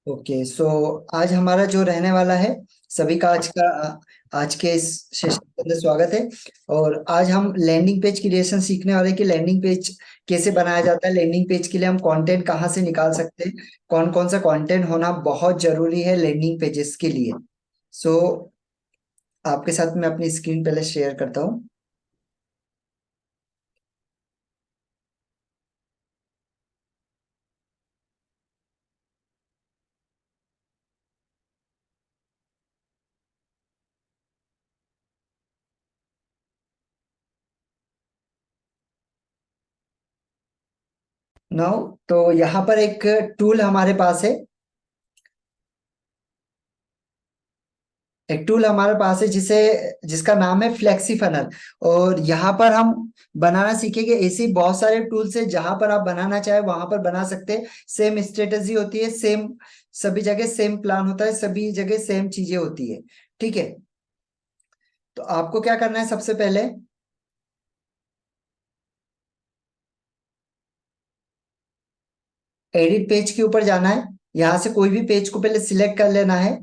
Okay so आज हमारा जो रहने वाला है, सभी का आज के इस सेशन के अंदर स्वागत है। और आज हम लैंडिंग पेज क्रिएशन सीखने वाले कि लैंडिंग पेज कैसे बनाया जाता है। लैंडिंग पेज के लिए हम कंटेंट कहाँ से निकाल सकते हैं, कौन कौन सा कंटेंट होना बहुत जरूरी है लैंडिंग पेजेस के लिए। सो आपके साथ मैं अपनी स्क्रीन पहले शेयर करता हूँ। नाउ तो यहाँ पर एक टूल हमारे पास है। एक टूल हमारे पास है जिसका नाम है फ्लेक्सी फनल। और यहाँ पर हम बनाना सीखेंगे। ऐसे ही बहुत सारे टूल्स है जहां पर आप बनाना चाहे वहां पर बना सकते हैं। सेम स्ट्रेटेजी होती है, सेम सभी जगह सेम प्लान होता है, सभी जगह सेम चीजें होती है। ठीक है, तो आपको क्या करना है सबसे पहले, एडिट पेज के ऊपर जाना है। यहाँ से कोई भी पेज को पहले सिलेक्ट कर लेना है।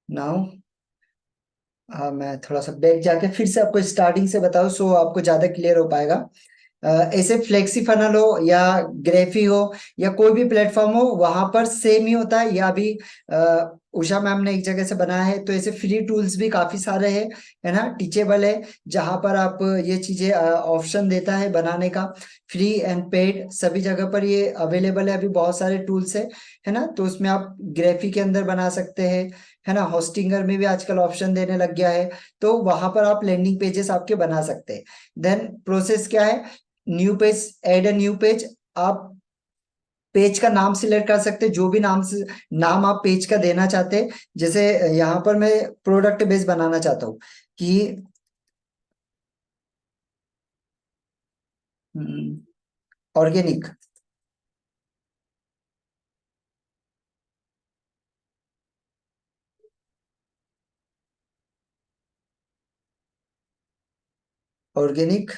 नाउ मैं थोड़ा सा बैक जाके फिर से आपको स्टार्टिंग से बताऊं सो आपको ज्यादा क्लियर हो पाएगा। ऐसे फ्लेक्सी फनल हो या ग्रेफी हो या कोई भी प्लेटफॉर्म हो, वहां पर सेम ही होता है। या अभी उषा मैम ने एक जगह से बनाया है, तो ऐसे फ्री टूल्स भी काफी सारे हैं, है ना, टीचेबल है। जहां पर आप ये चीजें ऑप्शन देता है बनाने का। फ्री एंड पेड सभी जगह पर ये अवेलेबल है। अभी बहुत सारे टूल्स है ना, तो उसमें आप ग्रेफी के अंदर बना सकते हैं, है ना। होस्टिंगर में भी आजकल ऑप्शन देने लग गया है, तो वहां पर आप लैंडिंग पेजेस आपके बना सकते हैं। देन प्रोसेस क्या है, new page, add a new page. आप पेज का नाम सिलेक्ट कर सकते हैं, जो भी नाम से नाम आप पेज का देना चाहते हैं। जैसे यहाँ पर मैं प्रोडक्ट बेस बनाना चाहता हूँ कि ऑर्गेनिक। ऑर्गेनिक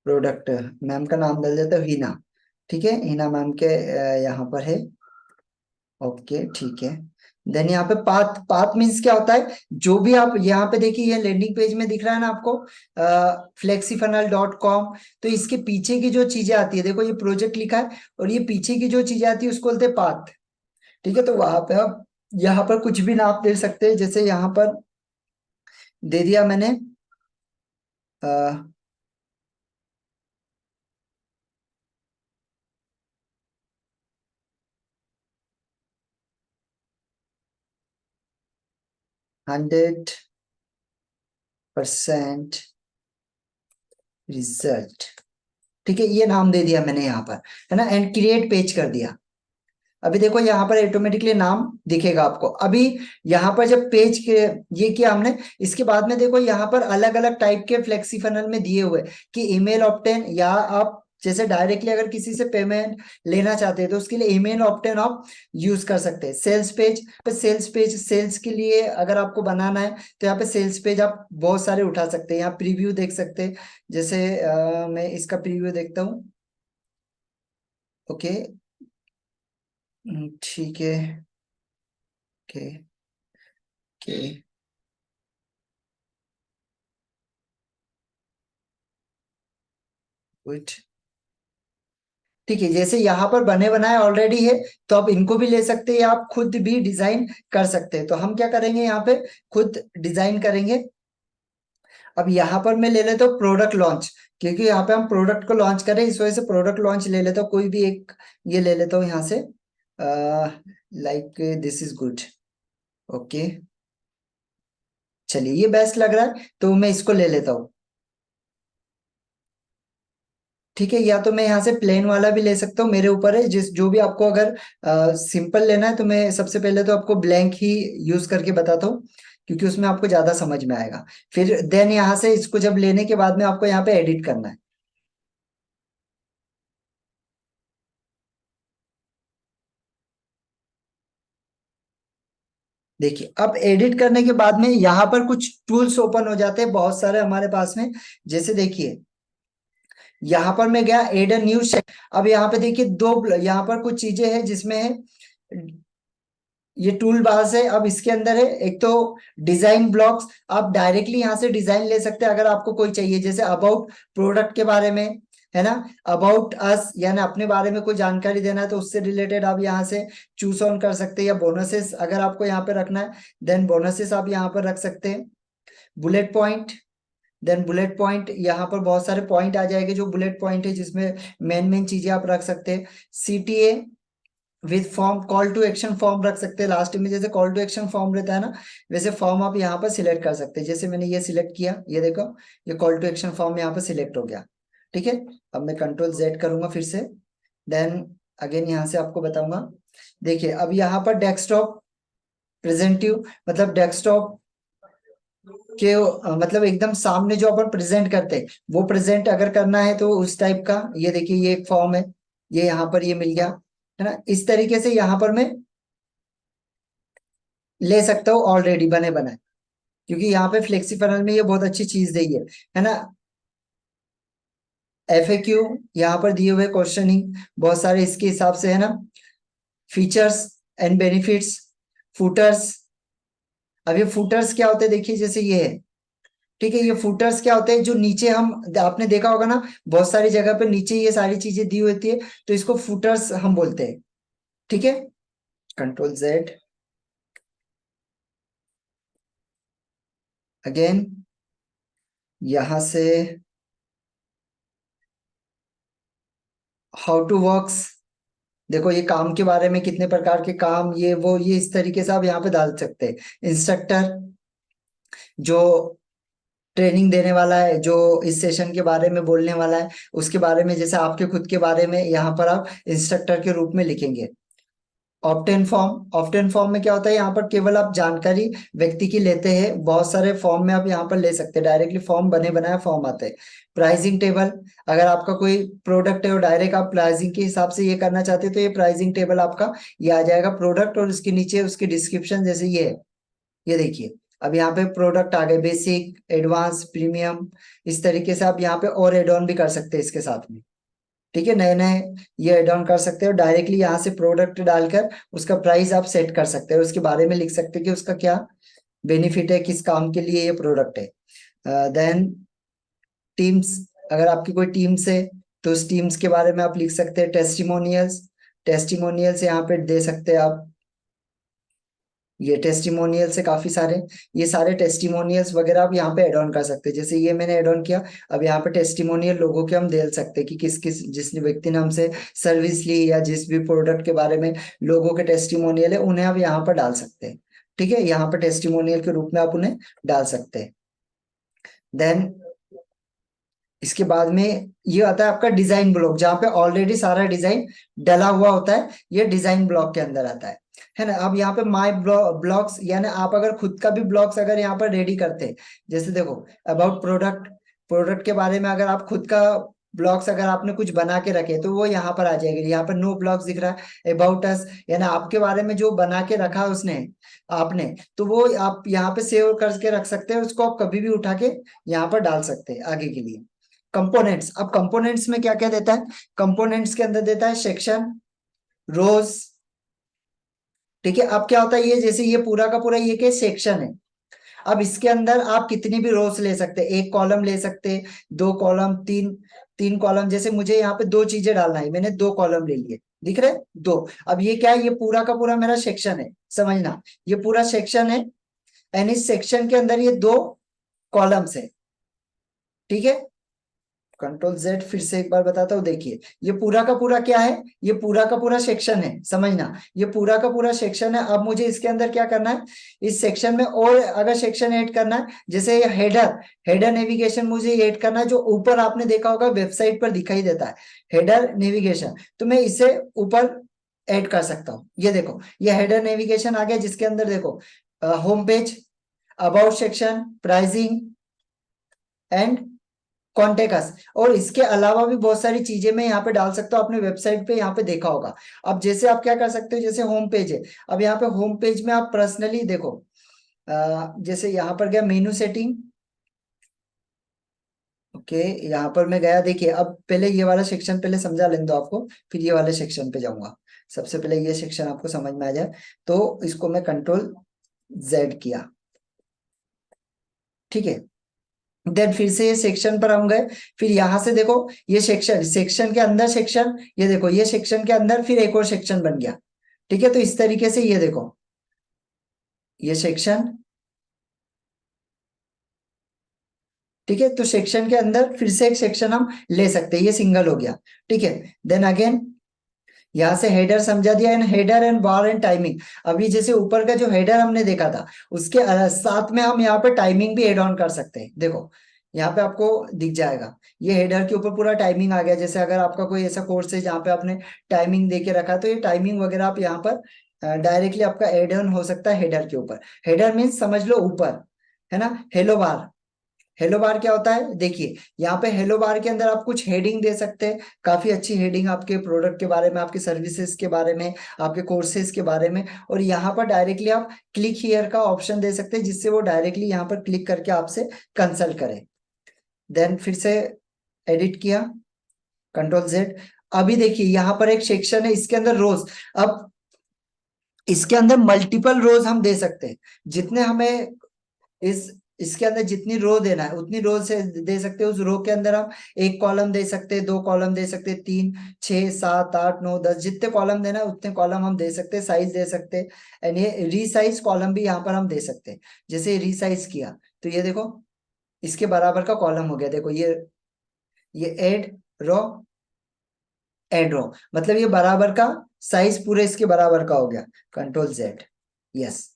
प्रोडक्ट, मैम का नाम डाल देता हूँ हिना। ठीक है, हिना मैम के यहाँ पर है। ओके ठीक है। देन यहाँ पे पाथ, पाथ मीन्स क्या होता है, जो भी आप यहाँ पे देखिए, ये लैंडिंग पेज में दिख रहा है ना आपको, flexifunnel.com। तो इसके पीछे की जो चीजें आती है, देखो ये प्रोजेक्ट लिखा है, और ये पीछे की जो चीजें आती है उसको बोलते हैं पाथ। ठीक है, तो वहां पे आप यहाँ पर कुछ भी नाम दे सकते हैं। जैसे यहाँ पर दे दिया मैंने 100% रिजल्ट। ठीक है, ये नाम दे दिया मैंने यहाँ पर, है ना, एंड क्रिएट पेज कर दिया। अभी देखो यहाँ पर ऑटोमेटिकली नाम दिखेगा आपको। अभी यहाँ पर जब पेज के ये किया हमने, इसके बाद में देखो यहाँ पर अलग अलग टाइप के फ्लेक्सी फनल में दिए हुए कि ईमेल ऑप्टेन, या आप जैसे डायरेक्टली अगर किसी से पेमेंट लेना चाहते हैं तो उसके लिए ईमेल ऑप्टेन आप यूज कर सकते हैं। सेल्स पेज पे, सेल्स पेज सेल्स के लिए अगर आपको बनाना है तो यहाँ पे सेल्स पेज आप बहुत सारे उठा सकते हैं। यहाँ प्रीव्यू देख सकते हैं। जैसे मैं इसका प्रीव्यू देखता हूँ। ओके, ठीक है। Okay okay, good. ठीक है, जैसे यहाँ पर बने बनाए ऑलरेडी है, तो आप इनको भी ले सकते हैं या आप खुद भी डिजाइन कर सकते हैं। तो हम क्या करेंगे यहाँ पे, खुद डिजाइन करेंगे। अब यहाँ पर मैं ले लेता हूँ प्रोडक्ट लॉन्च, क्योंकि यहाँ पे हम प्रोडक्ट को लॉन्च करें, इस वजह से प्रोडक्ट लॉन्च ले लेता हूँ। कोई भी एक ये ले लेता हूँ यहाँ से, like this is good. Okay, चलिए ये बेस्ट लग रहा है, तो मैं इसको ले लेता हूँ। ठीक है, या तो मैं यहाँ से प्लेन वाला भी ले सकता हूँ, मेरे ऊपर है जिस जो भी आपको। अगर सिंपल लेना है तो मैं सबसे पहले तो आपको ब्लैंक ही यूज करके बताता हूँ, क्योंकि उसमें आपको ज्यादा समझ में आएगा। फिर देन यहाँ से इसको जब लेने के बाद में आपको यहाँ पे एडिट करना है। देखिए अब एडिट करने के बाद में यहाँ पर कुछ टूल्स ओपन हो जाते हैं बहुत सारे हमारे पास में। जैसे देखिए यहाँ पर मैं गया एड अ न्यू सेट। अब यहाँ पे देखिए यहाँ पर कुछ चीजें हैं जिसमें है ये टूल बार्स है। अब इसके अंदर है एक तो डिजाइन ब्लॉक्स। आप डायरेक्टली यहाँ से डिजाइन ले सकते हैं अगर आपको कोई चाहिए, जैसे अबाउट प्रोडक्ट के बारे में, है ना, अबाउट अस यानी अपने बारे में कोई जानकारी देना है तो उससे रिलेटेड आप यहाँ से चूज ऑन कर सकते हैं। या बोनसेस अगर आपको यहाँ पे रखना है देन बोनसेस आप यहाँ पर रख सकते हैं। Bullet point, then bullet point यहाँ पर बहुत सारे पॉइंट आ जाएंगे जो बुलेट पॉइंट है जिसमें मेन मेन चीजें आप रख सकते हैं। CTA with form, call to action form रख सकते हैं लास्ट में। जैसे कॉल टू एक्शन फॉर्म रहता है ना, वैसे फॉर्म आप यहाँ पर सिलेक्ट कर सकते हैं। जैसे मैंने ये सिलेक्ट किया, ये देखो ये कॉल टू एक्शन फॉर्म यहाँ पर सिलेक्ट हो गया। ठीक है, अब मैं कंट्रोल जेड करूंगा फिर से, देन अगेन यहाँ से आपको बताऊंगा। देखिए अब यहाँ पर डेस्कटॉप प्रेजेंटिव, मतलब डेस्कटॉप के मतलब एकदम सामने जो अपन प्रेजेंट करते हैं वो प्रेजेंट अगर करना है तो उस टाइप का, ये देखिए ये एक फॉर्म है, ये यहाँ पर ये मिल गया, है ना। इस तरीके से यहाँ पर मैं ले सकता हूँ ऑलरेडी बने बनाए, क्योंकि यहाँ पे फ्लेक्सी पैनल में ये बहुत अच्छी चीज दी है ना। एफएक्यू यहाँ पर दिए हुए क्वेश्चनिंग बहुत सारे इसके हिसाब से, है ना। Features and benefits, putters. अब ये फुटर्स क्या होते हैं देखिए, जैसे ये है, ठीक है, ये फुटर्स क्या होते हैं जो नीचे हम, आपने देखा होगा ना बहुत सारी जगह पे नीचे ये सारी चीजें दी होती है तो इसको फुटर्स हम बोलते हैं। ठीक है, कंट्रोल जेड अगेन यहां से हाउ टू वर्क्स। देखो ये काम के बारे में कितने प्रकार के काम, ये वो, ये इस तरीके से आप यहाँ पे डाल सकते हैं। इंस्ट्रक्टर जो ट्रेनिंग देने वाला है, जो इस सेशन के बारे में बोलने वाला है उसके बारे में, जैसे आपके खुद के बारे में यहाँ पर आप इंस्ट्रक्टर के रूप में लिखेंगे। ऑप्टेन फॉर्म, ऑप्टेन फॉर्म में क्या होता है, यहाँ पर केवल आप जानकारी व्यक्ति की लेते हैं। बहुत सारे फॉर्म में आप यहाँ पर ले सकते हैं, डायरेक्टली फॉर्म बने बनाए फॉर्म आते हैं। प्राइसिंग टेबल, अगर आपका कोई प्रोडक्ट है और डायरेक्ट आप प्राइसिंग के हिसाब से ये करना चाहते हैं तो ये प्राइसिंग टेबल आपका ये आ जाएगा प्रोडक्ट और उसके नीचे उसकी डिस्क्रिप्शन, जैसे ये है, ये देखिए अब यहाँ पे प्रोडक्ट आ गए, बेसिक, एडवांस, प्रीमियम। इस तरीके से आप यहाँ पे और एड ऑन भी कर सकते हैं इसके साथ में। ठीक है, नए नए ये ऐड ऑन कर सकते हो डायरेक्टली यहाँ से प्रोडक्ट डालकर उसका प्राइस आप सेट कर सकते हो, उसके बारे में लिख सकते हैं कि उसका क्या बेनिफिट है, किस काम के लिए ये प्रोडक्ट है। देन टीम्स, अगर आपकी कोई टीम्स है तो उस टीम्स के बारे में आप लिख सकते हैं। टेस्टिमोनियल्स, टेस्टिमोनियल्स यहाँ पे दे सकते हैं आप, ये टेस्टिमोनियल से काफी सारे, ये सारे टेस्टिमोनियल्स वगैरह आप यहाँ पे ऐड ऑन कर सकते हैं। जैसे ये मैंने ऐड ऑन किया, अब यहाँ पे टेस्टिमोनियल लोगों के हम दे सकते हैं कि किस किस जिस व्यक्ति ने हमसे सर्विस ली या जिस भी प्रोडक्ट के बारे में लोगों के टेस्टिमोनियल है उन्हें आप यहाँ पर डाल सकते हैं। ठीक है, यहाँ पर टेस्टिमोनियल के रूप में आप उन्हें डाल सकते हैं। देन इसके बाद में ये आता है आपका डिजाइन ब्लॉक, जहाँ पे ऑलरेडी सारा डिजाइन डला हुआ होता है, ये डिजाइन ब्लॉक के अंदर आता है ना। अब यहाँ पे माई ब्लॉग्स, यानी आप अगर खुद का भी ब्लॉग्स अगर यहाँ पर रेडी करते हैं, जैसे देखो अबाउट प्रोडक्ट, प्रोडक्ट के बारे में अगर आप खुद का ब्लॉग्स अगर आपने कुछ बना के रखे तो वो यहाँ पर आ जाएंगे। यहाँ पर नो ब्लॉग्स दिख रहा है, अबाउट अस, यानी आपके बारे में जो बना के रखा उसने आपने, तो वो आप यहाँ पे सेव करके रख सकते हैं, उसको आप कभी भी उठा के यहाँ पर डाल सकते हैं आगे के लिए। कंपोनेंट्स, अब कंपोनेंट्स में क्या क्या देता है, कंपोनेंट्स के अंदर देता है सेक्शन, रोज। ठीक है, अब क्या होता है, ये जैसे ये पूरा का पूरा ये क्या सेक्शन है, अब इसके अंदर आप कितनी भी रोज ले सकते हैं, एक कॉलम ले सकते हैं, दो कॉलम, तीन, तीन कॉलम। जैसे मुझे यहाँ पे दो चीजें डालना है, मैंने दो कॉलम ले लिए, दिख रहे दो। अब ये क्या है, ये पूरा का पूरा मेरा सेक्शन है, समझना, ये पूरा सेक्शन है एंड इस सेक्शन के अंदर ये दो कॉलम्स है। ठीक है, कंट्रोल जेड फिर से एक बार बताता हूँ, देखिए ये पूरा का पूरा क्या है, ये पूरा का पूरा सेक्शन है, समझना, ये पूरा का पूरा सेक्शन है। अब मुझे इसके अंदर क्या करना है, इस सेक्शन में और अगर सेक्शन ऐड करना है, जैसे ये हेडर, हेडर नेविगेशन मुझे ऐड करना है, जो ऊपर आपने देखा होगा वेबसाइट पर दिखाई देता है हेडर नेविगेशन, तो मैं इसे ऊपर ऐड कर सकता हूँ। ये देखो ये हेडर नेविगेशन आ गया, जिसके अंदर देखो home page, about section, pricing and contact us. और इसके अलावा भी बहुत सारी चीजें मैं यहाँ पे डाल सकता हूँ, आपने वेबसाइट पे यहाँ पे देखा होगा। अब जैसे आप क्या कर सकते हो, जैसे होम पेज है, अब यहाँ पे होम पेज में आप पर्सनली देखो, जैसे यहाँ पर गया मेनू सेटिंग, ओके, यहाँ पर मैं गया, देखिए अब पहले ये वाला सेक्शन पहले समझा लेने दो आपको, फिर ये वाले सेक्शन पे जाऊंगा। सबसे पहले ये सेक्शन आपको समझ में आ जाए, तो इसको मैं कंट्रोल जेड किया, ठीक है। देन फिर से ये सेक्शन पर हम गए, फिर यहां से देखो ये सेक्शन, सेक्शन के अंदर सेक्शन, ये देखो ये सेक्शन के अंदर फिर एक और सेक्शन बन गया, ठीक है। तो इस तरीके से ये देखो, ये सेक्शन, ठीक है। तो सेक्शन के अंदर फिर से एक सेक्शन हम ले सकते हैं, ये सिंगल हो गया, ठीक है। देन अगेन यहाँ से हेडर समझा दिया, and header and bar and timing. अभी जैसे ऊपर का जो हेडर हमने देखा था, उसके साथ में हम यहाँ पे टाइमिंग भी एड ऑन कर सकते हैं। देखो यहाँ पे आपको दिख जाएगा, ये हेडर के ऊपर पूरा टाइमिंग आ गया। जैसे अगर आपका कोई ऐसा कोर्स है जहाँ पे आपने टाइमिंग दे के रखा, तो ये टाइमिंग वगैरह आप यहाँ पर डायरेक्टली आपका एड ऑन हो सकता है हेडर के ऊपर। हेडर मीन्स समझ लो ऊपर, है ना। हेलो बार, हेलो बार क्या होता है, देखिए यहाँ पे हेलो बार के अंदर आप कुछ हेडिंग दे सकते हैं, काफी अच्छी हेडिंग आपके प्रोडक्ट के बारे में, आपके सर्विसेज के बारे में, आपके कोर्सेज के बारे में। और यहाँ पर डायरेक्टली आप क्लिक हियर का ऑप्शन दे सकते हैं, जिससे वो डायरेक्टली यहाँ पर क्लिक करके आपसे कंसल्ट करे। देन फिर से एडिट किया, कंट्रोल जेड। अभी देखिए यहाँ पर एक सेक्शन है, इसके अंदर रोज। अब इसके अंदर मल्टीपल रोज हम दे सकते हैं, जितने हमें इस इसके अंदर जितनी रो देना है उतनी रो से दे सकते हैं। उस रो के अंदर हम एक कॉलम दे सकते हैं, दो कॉलम दे सकते हैं, तीन, छह, सात, आठ, नौ, 10, जितने कॉलम देना है उतने कॉलम हम दे सकते हैं, साइज दे सकते हैं। एंड ये रीसाइज कॉलम भी यहाँ पर हम दे सकते हैं। जैसे रीसाइज किया तो ये देखो इसके बराबर का कॉलम हो गया। देखो ये एड रो, मतलब ये बराबर का साइज पूरे इसके बराबर का हो गया। Control Z, yes.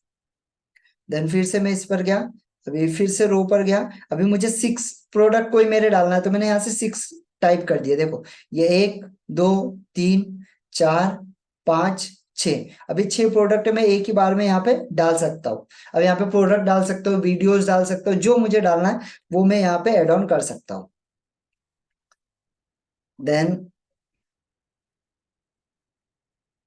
देन फिर से मैं इस पर गया, अभी फिर से रो पर गया। अभी मुझे 6 प्रोडक्ट कोई मेरे डालना है, तो मैंने यहाँ से 6 टाइप कर दिया। देखो ये 1, 2, 3, 4, 5, 6, अभी 6 प्रोडक्ट मैं एक ही बार में यहाँ पे डाल सकता हूँ। अब यहाँ पे प्रोडक्ट डाल सकता हूँ, वीडियोस डाल सकता हूँ, जो मुझे डालना है वो मैं यहाँ पे एड ऑन कर सकता हूँ। देन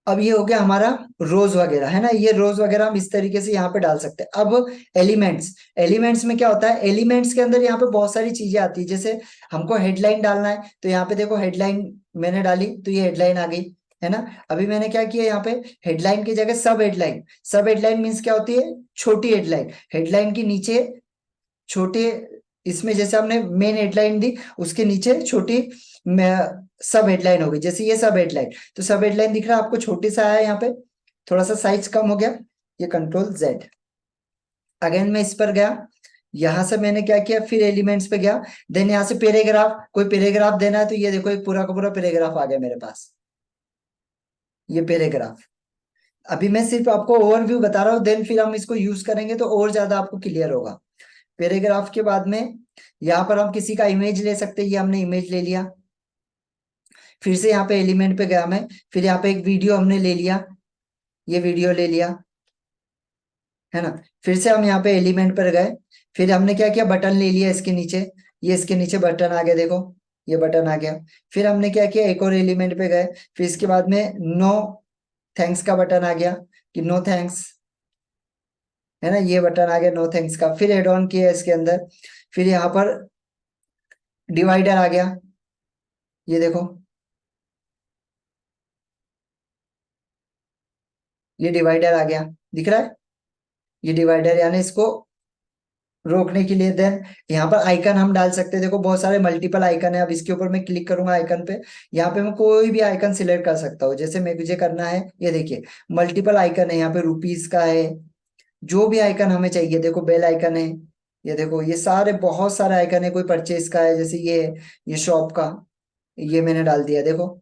अब ये हो गया हमारा रोज वगैरह, है ना। ये रोज वगैरह हम इस तरीके से यहाँ पे डाल सकते हैं। अब एलिमेंट्स, एलिमेंट्स में क्या होता है, एलिमेंट्स के अंदर यहाँ पे बहुत सारी चीजें आती है। जैसे हमको हेडलाइन डालना है, तो यहाँ पे देखो हेडलाइन मैंने डाली तो ये हेडलाइन आ गई, है ना। अभी मैंने क्या किया, यहाँ पे हेडलाइन की जगह सब हेडलाइन। सब हेडलाइन मीन्स क्या होती है, छोटी हेडलाइन। हेडलाइन के नीचे छोटे, इसमें जैसे हमने मेन हेडलाइन दी, उसके नीचे छोटी सब हेडलाइन हो गई। जैसे ये सब हेडलाइन, तो सब हेडलाइन दिख रहा है आपको, छोटी सा आया यहाँ पे, थोड़ा सा साइज कम हो गया। ये कंट्रोल जेड। अगेन मैं इस पर गया, यहां से मैंने क्या किया, फिर एलिमेंट्स पे गया। देन यहाँ से पैराग्राफ, कोई पैराग्राफ देना है, तो ये देखो एक पूरा का पूरा पैराग्राफ आ गया मेरे पास, ये पैराग्राफ। अभी मैं सिर्फ आपको ओवरव्यू बता रहा हूँ, देन फिर हम इसको यूज करेंगे तो और ज्यादा आपको क्लियर होगा। पैराग्राफ के बाद में यहाँ पर हम किसी का इमेज ले सकते हैं, ये हमने इमेज ले लिया। फिर से यहाँ पे एलिमेंट पे गया मैं, फिर यहाँ पे एक वीडियो हमने ले लिया, ये वीडियो ले लिया, है ना। फिर से हम यहाँ पे एलिमेंट पर गए, फिर हमने क्या किया, बटन ले लिया इसके नीचे, ये इसके नीचे बटन आ गया, देखो ये बटन आ गया। फिर हमने क्या किया, एक और एलिमेंट पे गए, फिर इसके बाद में नो थैंक्स का बटन आ गया, कि नो थैंक्स, है ना, ये बटन आ गया नो थैंक्स का। फिर एड ऑन किया इसके अंदर, फिर यहाँ पर डिवाइडर आ गया, ये देखो ये डिवाइडर आ गया, दिख रहा है, ये डिवाइडर, यानी इसको रोकने के लिए। देन यहाँ पर आइकन हम डाल सकते हैं, देखो बहुत सारे मल्टीपल आइकन है। अब इसके ऊपर मैं क्लिक करूंगा आइकन पे, यहाँ पे मैं कोई भी आइकन सिलेक्ट कर सकता हूँ, जैसे मुझे करना है। ये देखिए मल्टीपल आइकन है, यहाँ पे रुपीज का है, जो भी आइकन हमें चाहिए। देखो बेल आइकन है, ये देखो ये सारे बहुत सारे आइकन है। कोई परचेज का है, जैसे ये शॉप का, ये मैंने डाल दिया, देखो।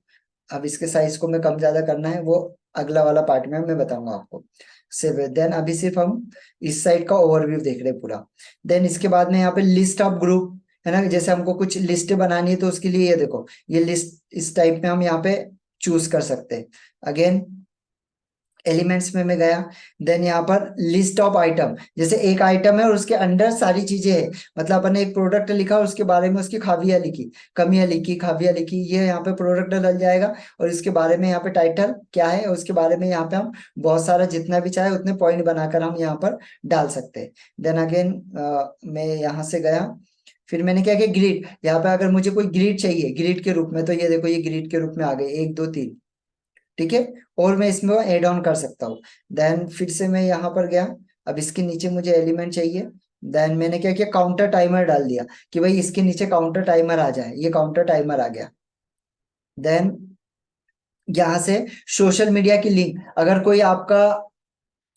अब इसके साइज को मैं कम ज्यादा करना है, वो अगला वाला पार्ट में मैं बताऊंगा आपको। सिर्फ देन अभी सिर्फ हम इस साइड का ओवरव्यू देख रहे हैं पूरा। देन इसके बाद में यहाँ पे लिस्ट ऑफ ग्रुप, है ना। जैसे हमको कुछ लिस्ट बनानी है, तो उसके लिए ये देखो ये लिस्ट, इस टाइप में हम यहाँ पे चूज कर सकते हैं। अगेन एलिमेंट्स में मैं गया। देन यहाँ पर लिस्ट ऑफ आइटम, जैसे एक आइटम है और उसके अंदर सारी चीजें है, मतलब अपन ने एक प्रोडक्ट लिखा और उसके बारे में उसकी खामियां लिखी, कमियां लिखी, खामियां लिखी, ये यहाँ पे प्रोडक्ट डल जाएगा। और इसके बारे में यहाँ पे टाइटल क्या है, उसके बारे में यहाँ पे हम बहुत सारा जितना भी चाहे उतने पॉइंट बनाकर हम यहाँ पर डाल सकते हैं। देन अगेन मैं यहाँ से गया, फिर मैंने क्या किया, ग्रिड। यहाँ पे अगर मुझे कोई ग्रिड चाहिए ग्रिड के रूप में, तो ये देखो ये ग्रिड के रूप में आ गए, 1 2 3, ठीक है। और मैं इसमें ऐड ऑन कर सकता हूँ। देन फिर से मैं यहाँ पर गया, अब इसके नीचे मुझे एलिमेंट चाहिए। देन मैंने क्या किया, काउंटर टाइमर डाल दिया कि भाई इसके नीचे काउंटर टाइमर आ जाए, ये काउंटर टाइमर आ गया। देन यहाँ से सोशल मीडिया की लिंक, अगर कोई आपका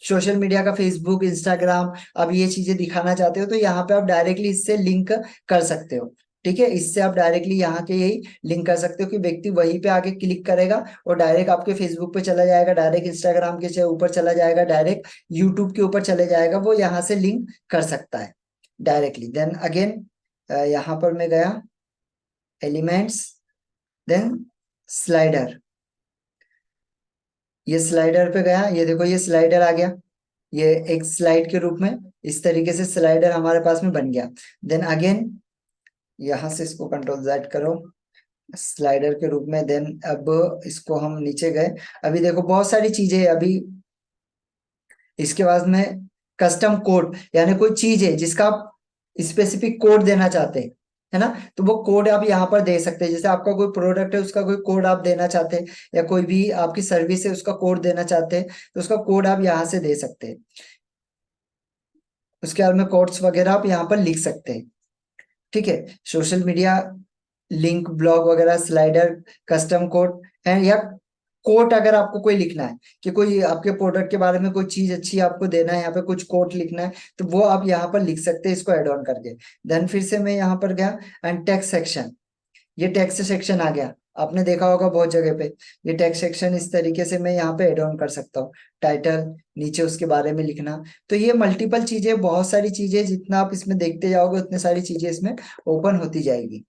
सोशल मीडिया का फेसबुक इंस्टाग्राम अब ये चीजें दिखाना चाहते हो, तो यहाँ पे आप डायरेक्टली इससे लिंक कर सकते हो। ठीक है, इससे आप डायरेक्टली यहाँ के यही लिंक कर सकते हो कि व्यक्ति वहीं पे आके क्लिक करेगा और डायरेक्ट आपके फेसबुक पे चला जाएगा, डायरेक्ट इंस्टाग्राम के ऊपर चला जाएगा, डायरेक्ट यूट्यूब के ऊपर चले जाएगा, वो यहाँ से लिंक कर सकता है डायरेक्टली। देन अगेन यहाँ पर मैं गया, एलिमेंट्स, देन स्लाइडर, ये स्लाइडर पे गया, ये देखो ये स्लाइडर आ गया, ये एक स्लाइड के रूप में इस तरीके से स्लाइडर हमारे पास में बन गया। देन अगेन यहाँ से इसको कंट्रोल जेड करो, स्लाइडर के रूप में। देन अब इसको हम नीचे गए, अभी देखो बहुत सारी चीजें हैं अभी। इसके बाद में कस्टम कोड, यानी कोई चीज है जिसका आप स्पेसिफिक कोड देना चाहते हैं, है ना, तो वो कोड आप यहाँ पर दे सकते हैं। जैसे आपका कोई प्रोडक्ट है उसका कोई कोड आप देना चाहते हैं, या कोई भी आपकी सर्विस है उसका कोड देना चाहते हैं, तो उसका कोड आप यहाँ से दे सकते हैं। उसके बाद में कोड्स वगैरह आप यहाँ पर लिख सकते हैं। ठीक है, सोशल मीडिया लिंक, ब्लॉग वगैरह, स्लाइडर, कस्टम कोड एंड या कोट, अगर आपको कोई लिखना है कि कोई आपके प्रोडक्ट के बारे में कोई चीज अच्छी आपको देना है, यहाँ पे कुछ कोट लिखना है, तो वो आप यहाँ पर लिख सकते हैं इसको ऐड ऑन करके। देन फिर से मैं यहाँ पर गया एंड टेक्स्ट सेक्शन, ये टेक्स्ट सेक्शन आ गया, आपने देखा होगा बहुत जगह पे। ये टेक्स्ट सेक्शन इस तरीके से मैं यहाँ पे ऐड ऑन कर सकता हूँ, टाइटल, नीचे उसके बारे में लिखना। तो ये मल्टीपल चीजें, बहुत सारी चीजें, जितना आप इसमें देखते जाओगे उतनी सारी चीजें इसमें ओपन होती जाएगी।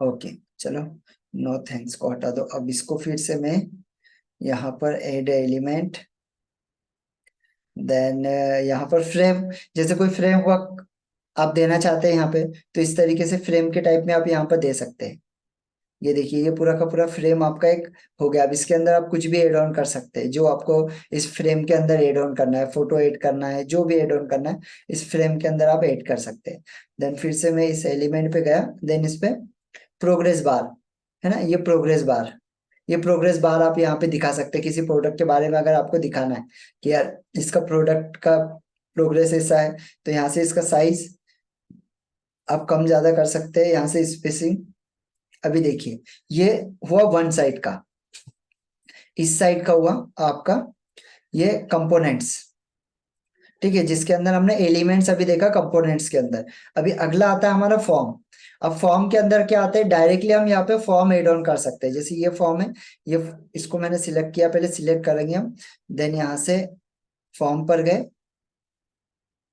ओके, चलो, नो थैंक्स को हटा दो। अब इसको फिर से मैं यहाँ पर ऐड एलिमेंट, देन यहाँ पर फ्रेम, जैसे कोई फ्रेमवर्क आप देना चाहते हैं यहाँ पे, तो इस तरीके से फ्रेम के टाइप में आप यहाँ पर दे सकते हैं। ये देखिए ये पूरा का पूरा फ्रेम आपका एक हो गया। अब इसके अंदर आप कुछ भी एड ऑन कर सकते हैं, जो आपको इस फ्रेम के अंदर एड ऑन करना है, फोटो ऐड करना है, जो भी एड ऑन करना है इस फ्रेम के अंदर आप ऐड कर सकते हैं। देन फिर से मैं इस एलिमेंट पे गया, देन इस पे प्रोग्रेस बार, है ना, ये प्रोग्रेस बार, ये प्रोग्रेस बार आप यहाँ पे दिखा सकते हैं किसी प्रोडक्ट के बारे में अगर आपको दिखाना है कि यार इसका प्रोडक्ट का प्रोग्रेस ऐसा है, तो यहाँ से इसका साइज आप कम ज्यादा कर सकते हैं, यहाँ से स्पेसिंग। अभी देखिए ये हुआ वन साइड का, इस साइड का हुआ आपका ये कंपोनेंट्स। ठीक है, जिसके अंदर हमने एलिमेंट्स अभी देखा कंपोनेंट्स के अंदर। अभी अगला आता है हमारा फॉर्म। अब फॉर्म के अंदर क्या आता है, डायरेक्टली हम यहाँ पे फॉर्म एड ऑन कर सकते हैं। जैसे ये फॉर्म है, ये इसको मैंने सिलेक्ट किया, पहले सिलेक्ट करेंगे हम, देन यहाँ से फॉर्म पर गए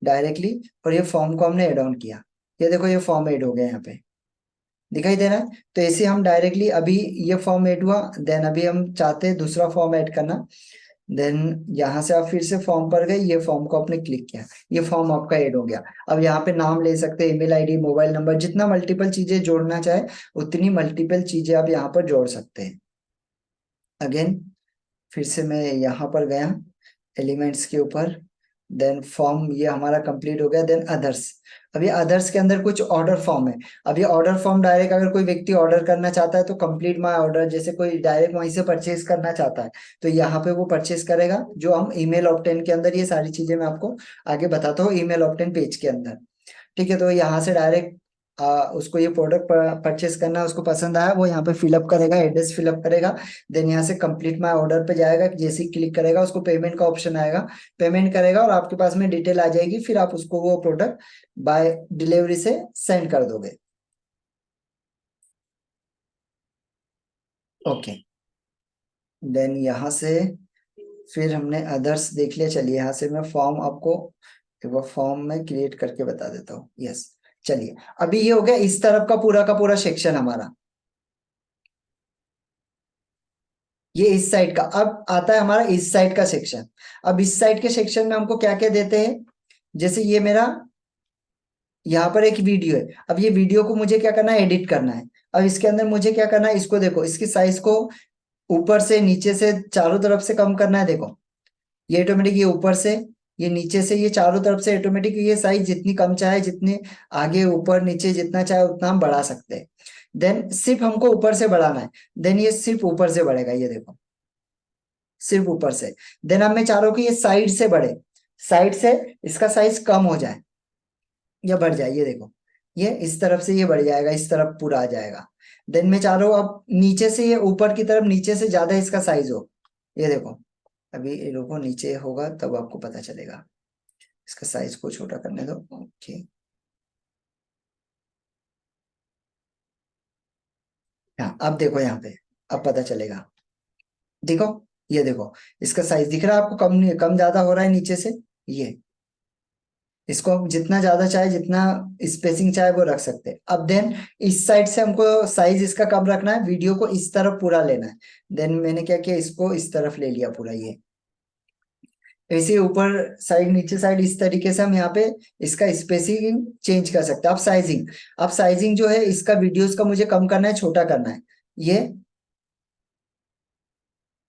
डायरेक्टली, और ये फॉर्म को हमने एड ऑन किया। ये देखो ये फॉर्म एड हो गया, यहाँ पे दिखाई दे रहा है। तो ऐसे हम डायरेक्टली, अभी ये फॉर्म ऐड हुआ, देन अभी हम चाहते हैं दूसरा फॉर्म ऐड करना, देन यहाँ से आप फिर से फॉर्म पर गए, ये फॉर्म को आपने क्लिक किया, ये फॉर्म आपका ऐड हो गया। अब यहाँ पे नाम ले सकते हैं, ईमेल आईडी, मोबाइल नंबर, जितना मल्टीपल चीजें जोड़ना चाहे उतनी मल्टीपल चीजें आप यहाँ पर जोड़ सकते हैं। अगेन फिर से मैं यहाँ पर गया एलिमेंट्स के ऊपर, देन फॉर्म ये हमारा कंप्लीट हो गया। देन अदर्स, अभी अदर्स के अंदर कुछ ऑर्डर फॉर्म है। अब ये ऑर्डर फॉर्म डायरेक्ट अगर कोई व्यक्ति ऑर्डर करना चाहता है तो कंप्लीट माय ऑर्डर, जैसे कोई डायरेक्ट वहीं से परचेज करना चाहता है तो यहाँ पे वो परचेज करेगा, जो हम ईमेल ऑप्टेन के अंदर, ये सारी चीजें मैं आपको आगे बताता हूँ ईमेल ऑप्टेन पेज के अंदर। ठीक है, तो यहाँ से डायरेक्ट उसको ये प्रोडक्ट परचेस करना है, उसको पसंद आया, वो यहाँ पे फिलअप करेगा, एड्रेस फिलअप करेगा। देन यहाँ से कंप्लीट माय ऑर्डर पे जाएगा, जैसे ही क्लिक करेगा उसको पेमेंट का ऑप्शन आएगा, पेमेंट करेगा और आपके पास में डिटेल आ जाएगी, फिर आप उसको वो प्रोडक्ट बाय डिलीवरी से सेंड कर दोगे। ओके, देन यहाँ से फिर हमने अदर्स देख लिया। चलिए यहाँ से मैं फॉर्म आपको एक बार फॉर्म में क्रिएट करके बता देता हूँ। यस, चलिए, अभी ये हो गया इस तरफ का पूरा सेक्शन हमारा। ये इस साइड का। अब आता है हमारा इस साइड का सेक्शन। अब इस साइड के सेक्शन में हमको क्या क्या देते हैं, जैसे ये मेरा यहाँ पर एक वीडियो है। अब ये वीडियो को मुझे क्या करना है, एडिट करना है। अब इसके अंदर मुझे क्या करना है, इसको देखो, इसकी साइज को ऊपर से नीचे से चारों तरफ से कम करना है। देखो ये ऑटोमेटिक, ये ऊपर से, ये नीचे से, ये चारों तरफ से ऑटोमेटिक ये साइज जितनी कम चाहे, जितने आगे ऊपर नीचे जितना चाहे उतना हम बढ़ा सकते हैं। देन सिर्फ हमको ऊपर से बढ़ाना है। देन ये सिर्फ ऊपर से बढ़ेगा, ये देखो, सिर्फ ऊपर से। देन अब मैं चाह रहा हूँ कि ये साइड से बढ़े, साइड से इसका साइज कम हो जाए या बढ़ जाए। ये देखो, ये इस तरफ से ये बढ़ जाएगा, इस तरफ पूरा आ जाएगा। देन मैं चाह रहा हूँ अब नीचे से ये ऊपर की तरफ, नीचे से ज्यादा इसका साइज हो। ये देखो, अभी रुको, नीचे होगा तब आपको पता चलेगा। इसका साइज को छोटा करने दो। ओके, हाँ अब देखो यहाँ पे, अब पता चलेगा। देखो, ये देखो, इसका साइज दिख रहा है आपको, कम कम ज्यादा हो रहा है नीचे से। ये इसको हम जितना ज्यादा चाहे, जितना स्पेसिंग चाहे वो रख सकते हैं। अब देन इस साइड से हमको साइज इसका कम रखना है, वीडियो को इस तरफ पूरा लेना है। देन मैंने क्या किया, इसको इस तरफ ले लिया पूरा। ये ऐसे ऊपर साइड नीचे साइड इस तरीके से हम यहाँ पे इसका स्पेसिंग चेंज कर सकते हैं। अब साइजिंग, अब साइजिंग जो है इसका वीडियोस का मुझे कम करना है, छोटा करना है। ये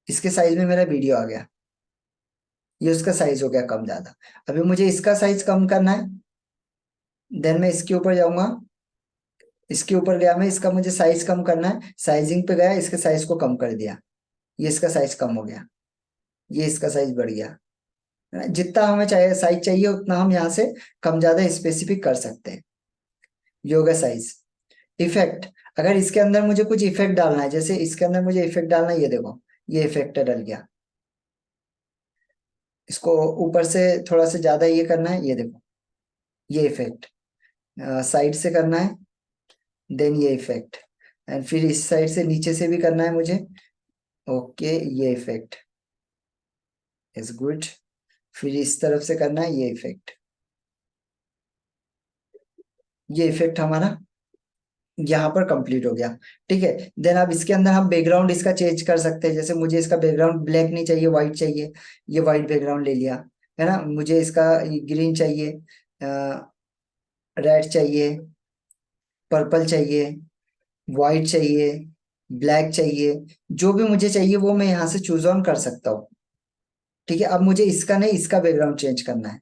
इसके साइज में मेरा वीडियो आ गया, ये उसका साइज हो गया कम ज्यादा। अभी मुझे इसका साइज कम करना है। देन मैं इसके ऊपर जाऊंगा, इसके ऊपर गया मैं, इसका मुझे साइज कम करना है, साइजिंग पे गया, इसके साइज को कम कर दिया। ये इसका साइज कम हो गया, ये इसका साइज बढ़ गया, है ना? जितना हमें चाहिए साइज चाहिए उतना हम यहाँ से कम ज्यादा स्पेसिफिक कर सकते हैं। योगा साइज। इफेक्ट, अगर इसके अंदर मुझे कुछ इफेक्ट डालना है, जैसे इसके अंदर मुझे इफेक्ट डालना है, ये देखो, ये इफेक्ट डल गया। इसको ऊपर से थोड़ा सा ज्यादा ये करना है, ये देखो, ये इफेक्ट साइड से करना है। देन ये इफेक्ट, एंड फिर इस साइड से नीचे से भी करना है मुझे। ओके, ये इफेक्ट इज गुड। फिर इस तरफ से करना है, ये इफेक्ट। ये इफेक्ट हमारा यहाँ पर कंप्लीट हो गया। ठीक है, देन अब इसके अंदर हम बैकग्राउंड इसका चेंज कर सकते हैं। जैसे मुझे इसका बैकग्राउंड ब्लैक नहीं चाहिए, व्हाइट चाहिए, ये व्हाइट बैकग्राउंड ले लिया, है ना? मुझे इसका ग्रीन चाहिए, रेड चाहिए, पर्पल चाहिए, व्हाइट चाहिए, ब्लैक चाहिए। जो भी मुझे चाहिए वो मैं यहाँ से चूज ऑन कर सकता हूँ। ठीक है, अब मुझे इसका नहीं, इसका बैकग्राउंड चेंज करना है।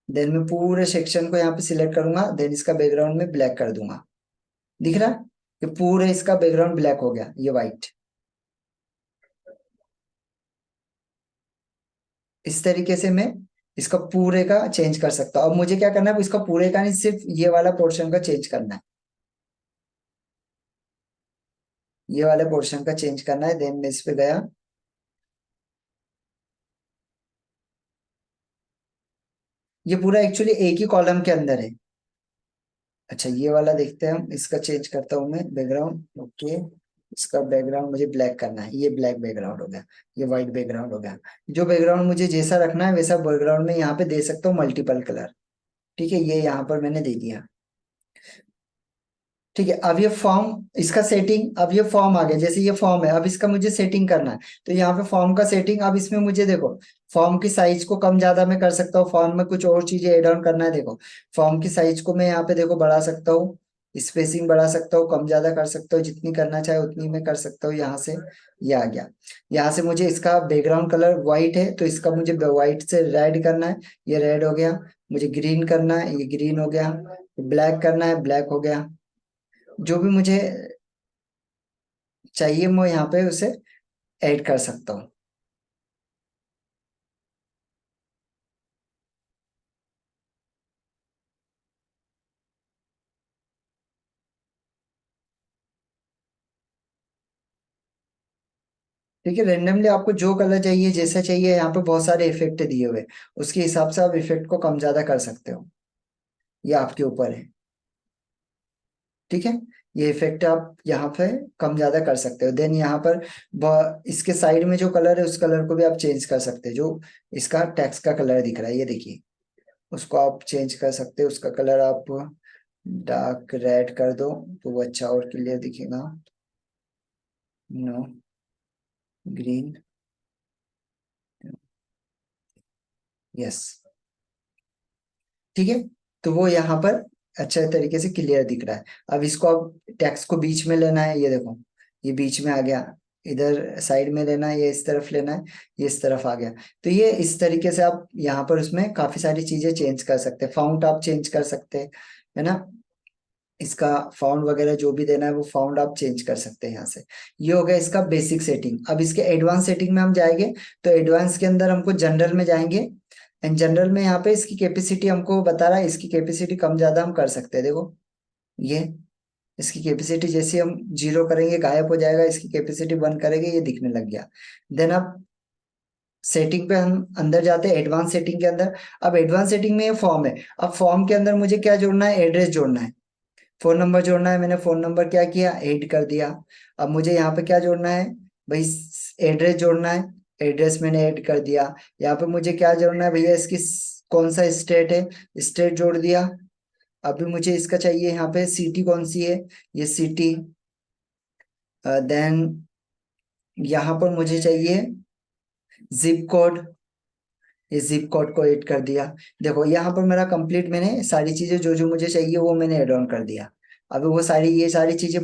देन मैं पूरे सेक्शन को यहाँ पे सिलेक्ट करूंगा, देन इसका बैकग्राउंड में ब्लैक कर दूंगा। दिख रहा है, ये पूरे इसका बैकग्राउंड ब्लैक हो गया, ये व्हाइट। इस तरीके से मैं इसका पूरे का चेंज कर सकता हूँ। अब मुझे क्या करना है, इसका पूरे का नहीं, सिर्फ ये वाला पोर्शन का चेंज करना है। ये वाले पोर्शन का चेंज करना है। देन मैं इस पे गया, ये पूरा एक्चुअली एक ही कॉलम के अंदर है। अच्छा, ये वाला देखते हैं हम, इसका चेंज करता हूँ मैं बैकग्राउंड। ओके, इसका बैकग्राउंड मुझे ब्लैक करना है, ये ब्लैक बैकग्राउंड हो गया, ये व्हाइट बैकग्राउंड हो गया। जो बैकग्राउंड मुझे जैसा रखना है वैसा बैकग्राउंड में यहाँ पे दे सकता हूँ, मल्टीपल कलर। ठीक है, ये यहाँ पर मैंने दे दिया। ठीक है, अब ये फॉर्म, इसका सेटिंग, अब ये फॉर्म आ गया, जैसे ये फॉर्म है, अब इसका मुझे सेटिंग करना है। तो यहाँ पे फॉर्म का सेटिंग, अब इसमें मुझे देखो, फॉर्म की साइज को कम ज्यादा मैं कर सकता हूँ, फॉर्म में कुछ और चीजें एड ऑन करना है। देखो, फॉर्म की साइज को मैं यहाँ पे देखो बढ़ा सकता हूँ, स्पेसिंग बढ़ा सकता हूँ, कम ज्यादा कर सकता हूँ, जितनी करना चाहे उतनी मैं कर सकता हूँ। यहाँ से ये आ गया। यहाँ से मुझे इसका बैकग्राउंड कलर व्हाइट है, तो इसका मुझे व्हाइट से रेड करना है, ये रेड हो गया। मुझे ग्रीन करना है, ये ग्रीन हो गया। ब्लैक करना है, ब्लैक हो गया। जो भी मुझे चाहिए मैं यहाँ पे उसे ऐड कर सकता हूँ। ठीक है, रेंडमली आपको जो कलर चाहिए, जैसा चाहिए, यहाँ पे बहुत सारे इफेक्ट दिए हुए, उसके हिसाब से आप इफेक्ट को कम ज्यादा कर सकते हो। ये आपके ऊपर है। ठीक है, ये इफेक्ट आप यहाँ पे कम ज्यादा कर सकते हो। देन यहाँ पर इसके साइड में जो कलर है उस कलर को भी आप चेंज कर सकते हो। जो इसका टेक्स्ट का कलर दिख रहा है, ये देखिए, उसको आप चेंज कर सकते हो, उसका कलर आप डार्क रेड कर दो तो वो अच्छा और क्लियर दिखेगा। नो, ग्रीन, यस, ठीक है। तो वो यहाँ पर अच्छे तरीके से क्लियर दिख रहा है। अब इसको अब टेक्स्ट को बीच में लेना है, ये देखो ये बीच में आ गया। इधर साइड में लेना है, ये इस तरफ लेना है, ये इस तरफ आ गया। तो ये इस तरीके से आप यहाँ पर उसमें काफी सारी चीजें चेंज कर सकते हैं। फाउंट आप चेंज कर सकते हैं, है ना। इसका फाउंड वगैरह जो भी देना है वो फाउंड आप चेंज कर सकते हैं यहाँ से। ये हो गया इसका बेसिक सेटिंग। अब इसके एडवांस सेटिंग में हम जाएंगे। तो एडवांस के अंदर हमको जनरल में जाएंगे। एंड जनरल में यहाँ पे इसकी कैपेसिटी हमको बता रहा है, इसकी कैपेसिटी कम ज्यादा हम कर सकते हैं। देखो ये इसकी कैपेसिटी जैसे हम जीरो करेंगे गायब हो जाएगा, इसकी कैपेसिटी वन करेंगे ये दिखने लग गया। देन अब सेटिंग पे हम अंदर जाते हैं, एडवांस सेटिंग के अंदर। अब एडवांस सेटिंग में ये फॉर्म है। अब फॉर्म के अंदर मुझे क्या जोड़ना है, एड्रेस जोड़ना है, फोन नंबर जोड़ना है। मैंने फोन नंबर क्या किया, ऐड कर दिया। अब मुझे यहाँ पे क्या जोड़ना है भाई, एड्रेस जोड़ना है। एड्रेस मैंने ऐड कर दिया। यहाँ पे मुझे क्या जोड़ना है भैया, इसकी कौन सा स्टेट है, स्टेट जोड़ दिया। अभी मुझे इसका चाहिए यहाँ पे सिटी कौन सी है, ये सिटी। देन यहाँ पर मुझे चाहिए जिप कोड, ये जिप कोड को ऐड कर दिया। देखो यहाँ पर मेरा कंप्लीट, मैंने सारी चीजें जो जो मुझे चाहिए वो मैंने ऐड ऑन कर दिया। अभी वो सारी ये सारी चीजें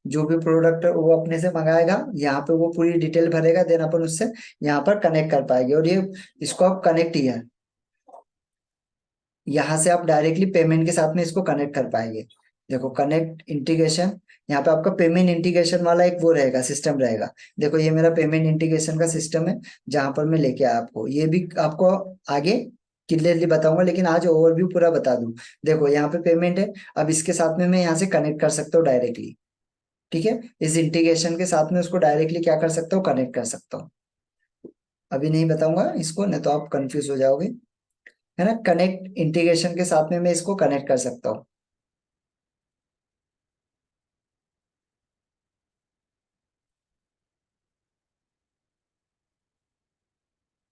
जो भी प्रोडक्ट वो अपने से मंगाएगा, यहाँ पे वो पूरी डिटेल भरेगा, देन अपन उससे यहाँ पर कनेक्ट कर पाएंगे। और ये इसको आप कनेक्ट ही है, यहाँ से आप डायरेक्टली पेमेंट के साथ में इसको कनेक्ट कर पाएंगे। देखो कनेक्ट इंटीग्रेशन, यहाँ पे आपका पेमेंट इंटीग्रेशन वाला एक वो रहेगा, सिस्टम रहेगा। देखो ये मेरा पेमेंट इंटीग्रेशन का सिस्टम है, जहां पर मैं लेके आया आपको। ये भी आपको आगे क्लियरली बताऊंगा, लेकिन आज ओवरव्यू पूरा बता दूं। देखो यहाँ पे पेमेंट है। अब इसके साथ में मैं यहाँ से कनेक्ट कर सकता हूँ डायरेक्टली। ठीक है, इस इंटीग्रेशन के साथ में उसको डायरेक्टली क्या कर सकता हूँ, कनेक्ट कर सकता हूँ। अभी नहीं बताऊंगा इसको, नहीं तो आप कंफ्यूज हो जाओगे, है ना। कनेक्ट इंटीग्रेशन के साथ में मैं इसको कनेक्ट कर सकता हूँ।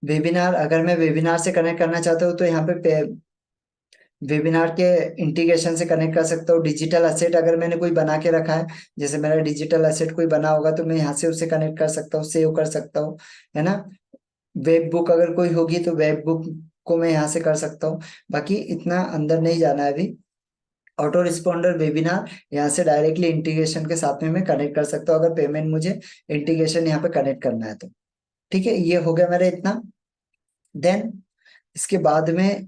वेबिनार, अगर मैं वेबिनार से कनेक्ट करना चाहता हूँ तो यहाँ पे वेबिनार के इंटीग्रेशन से कनेक्ट कर सकता हूँ। डिजिटल असेट अगर मैंने कोई बना के रखा है, जैसे मेरा डिजिटल असेट कोई बना होगा तो मैं यहाँ से उसे कनेक्ट कर सकता हूँ, सेव कर सकता हूँ, है ना। वेब बुक अगर कोई होगी तो वेब बुक को मैं यहाँ से कर सकता हूँ। बाकी इतना अंदर नहीं जाना है अभी। ऑटो रिस्पॉन्डर वेबिनार, यहाँ से डायरेक्टली इंटीग्रेशन के साथ में मैं कनेक्ट कर सकता हूँ, अगर पेमेंट मुझे इंटीग्रेशन यहाँ पे कनेक्ट करना है तो। ठीक है, ये हो गया मेरा इतना। देन इसके बाद में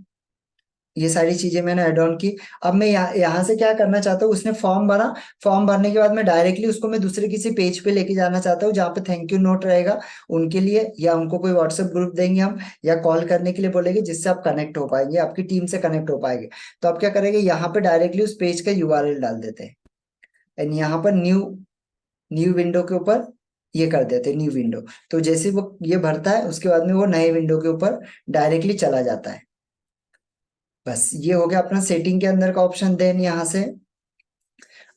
ये सारी चीजें मैंने ऐड ऑन की। अब मैं यहाँ से क्या करना चाहता हूँ, उसने फॉर्म भरा। फॉर्म भरने के बाद मैं डायरेक्टली उसको मैं दूसरे किसी पेज पे लेके जाना चाहता हूँ, जहाँ पे थैंक यू नोट रहेगा उनके लिए, या उनको कोई व्हाट्सएप ग्रुप देंगे हम, या कॉल करने के लिए बोलेंगे, जिससे आप कनेक्ट हो पाएंगे, आपकी टीम से कनेक्ट हो पाएंगे। तो आप क्या करेंगे, यहाँ पे डायरेक्टली उस पेज का यूआरएल डाल देते हैं। एंड यहाँ पर न्यू न्यू विंडो के ऊपर ये कर देते हैं, न्यू विंडो। तो जैसे वो ये भरता है, उसके बाद में वो नए विंडो के ऊपर डायरेक्टली चला जाता है। बस ये हो गया अपना सेटिंग के अंदर का ऑप्शन। देन यहाँ से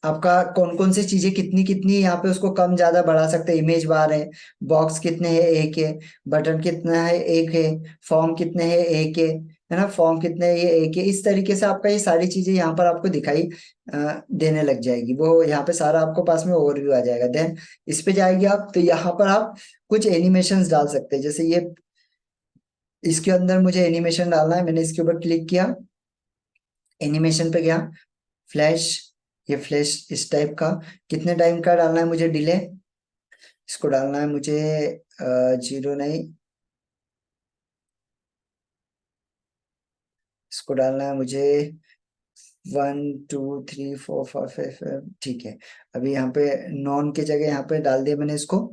आपका कौन कौन सी चीजें कितनी कितनी यहाँ पे उसको कम ज्यादा बढ़ा सकते हैं। इमेज बार है, बॉक्स कितने हैं, एक है। बटन कितना है, एक है। फॉर्म कितने हैं, एक है ना। फॉर्म कितने हैं, ये एक है। इस तरीके से आपका ये सारी चीजें यहाँ पर आपको दिखाई देने लग जाएगी। वो यहाँ पे सारा आपको पास में ओवरव्यू आ जाएगा। देन इस पे जाएंगे आप, तो यहाँ पर आप कुछ एनिमेशंस डाल सकते हैं। जैसे ये इसके अंदर मुझे एनिमेशन डालना है, मैंने इसके ऊपर क्लिक किया, एनिमेशन पे गया, फ्लैश, ये फ्लैश इस टाइप का। कितने टाइम का डालना है मुझे, डिले, इसको डालना है मुझे जीरो नहीं, इसको डालना है मुझे 1 2 3 4 5 6 7, ठीक है। अभी यहाँ पे नॉन की जगह यहाँ पे डाल दिया मैंने इसको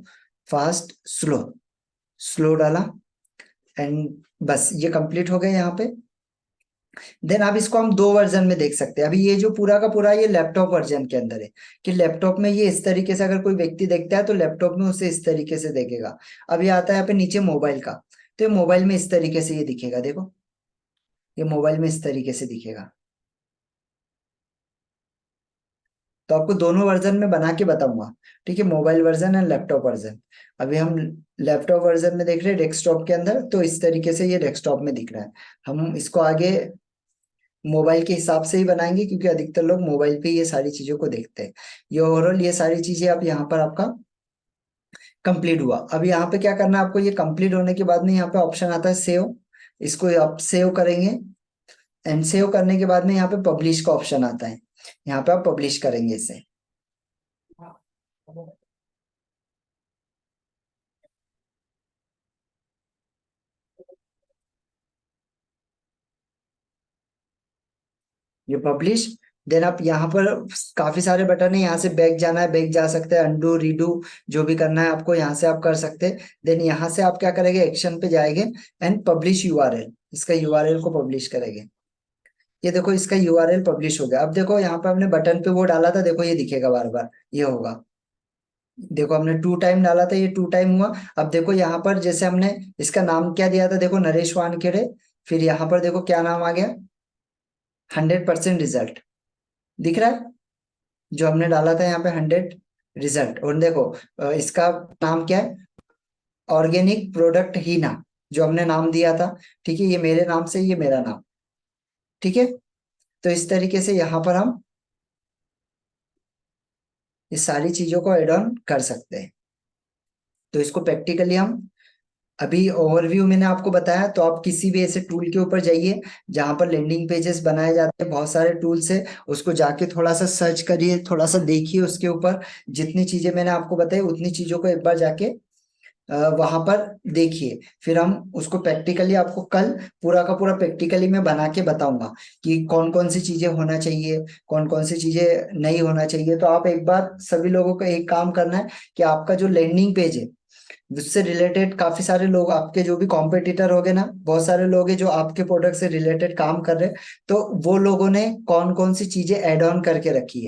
फास्ट स्लो, स्लो डाला। एंड बस ये कंप्लीट हो गया यहाँ पे। देन अब इसको हम दो वर्जन में देख सकते हैं। अभी ये जो पूरा का पूरा ये लैपटॉप वर्जन के अंदर है, कि लैपटॉप में ये इस तरीके से अगर कोई व्यक्ति देखता है तो लैपटॉप में उसे इस तरीके से देखेगा। अब ये आता है यहाँ पे नीचे मोबाइल का, तो ये मोबाइल में इस तरीके से ये दिखेगा। देखो ये मोबाइल में इस तरीके से दिखेगा। तो आपको दोनों वर्जन में बना के बताऊंगा। ठीक है, mobile version and laptop version. अभी हम लैपटॉप वर्जन में देख रहे हैं डेस्कटॉप के अंदर, तो इस तरीके से ये डेस्कटॉप में दिख रहा है। हम इसको आगे मोबाइल के हिसाब से ही बनाएंगे, क्योंकि अधिकतर लोग मोबाइल पे ये सारी चीजों को देखते हैं। ये ओवरऑल ये सारी चीजें अब यहाँ पर आपका कंप्लीट हुआ। अब यहाँ पे क्या करना है आपको, ये कंप्लीट होने के बाद में यहाँ पे ऑप्शन आता है सेव, इसको आप सेव करेंगे। एंड सेव करने के बाद में यहाँ पे पब्लिश का ऑप्शन आता है, यहाँ पे आप पब्लिश करेंगे इसे। ये पब्लिश, देन आप यहाँ पर काफी सारे बटन है, यहाँ से बैक जाना है बैक जा सकते हैं, अंडू रीडू जो भी करना है आपको यहाँ से आप कर सकते हैं। देन यहाँ से आप क्या करेंगे, एक्शन पे जाएंगे एंड पब्लिश यूआरएल, इसका यूआरएल को पब्लिश करेंगे। ये देखो इसका यूआरएल पब्लिश हो गया। अब देखो यहाँ पे हमने बटन पे वो डाला था, देखो ये दिखेगा बार बार, ये होगा। देखो हमने 2 टाइम डाला था, ये 2 टाइम हुआ। अब देखो यहाँ पर जैसे हमने इसका नाम क्या दिया था, देखो नरेश वानखेड़े, फिर यहाँ पर देखो क्या नाम आ गया, 100% रिजल्ट दिख रहा है, जो हमने डाला था यहाँ पे 100 रिजल्ट। और देखो इसका नाम क्या है, ऑर्गेनिक प्रोडक्ट हीना, जो हमने नाम दिया था। ठीक है, ये मेरे नाम से, ये मेरा नाम। ठीक है, तो इस तरीके से यहाँ पर हम इस सारी चीजों को एड ऑन कर सकते हैं। तो इसको प्रैक्टिकली हम अभी ओवरव्यू मैंने आपको बताया, तो आप किसी भी ऐसे टूल के ऊपर जाइए जहां पर लैंडिंग पेजेस बनाए जाते हैं, बहुत सारे टूल्स है, उसको जाके थोड़ा सा सर्च करिए, थोड़ा सा देखिए उसके ऊपर, जितनी चीजें मैंने आपको बताई उतनी चीजों को एक बार जाके वहां पर देखिए। फिर हम उसको प्रैक्टिकली आपको कल पूरा का पूरा प्रैक्टिकली मैं बना के बताऊंगा कि कौन कौन सी चीजें होना चाहिए, कौन कौन सी चीजें नहीं होना चाहिए। तो आप एक बार सभी लोगों को एक काम करना है कि आपका जो लैंडिंग पेज है उससे रिलेटेड काफी सारे लोग आपके जो भी कॉम्पिटिटर हो गए ना, बहुत सारे लोग हैं जो आपके प्रोडक्ट से रिलेटेड काम कर रहे हैं, तो वो लोगों ने कौन कौन सी चीजें ऐड ऑन करके रखी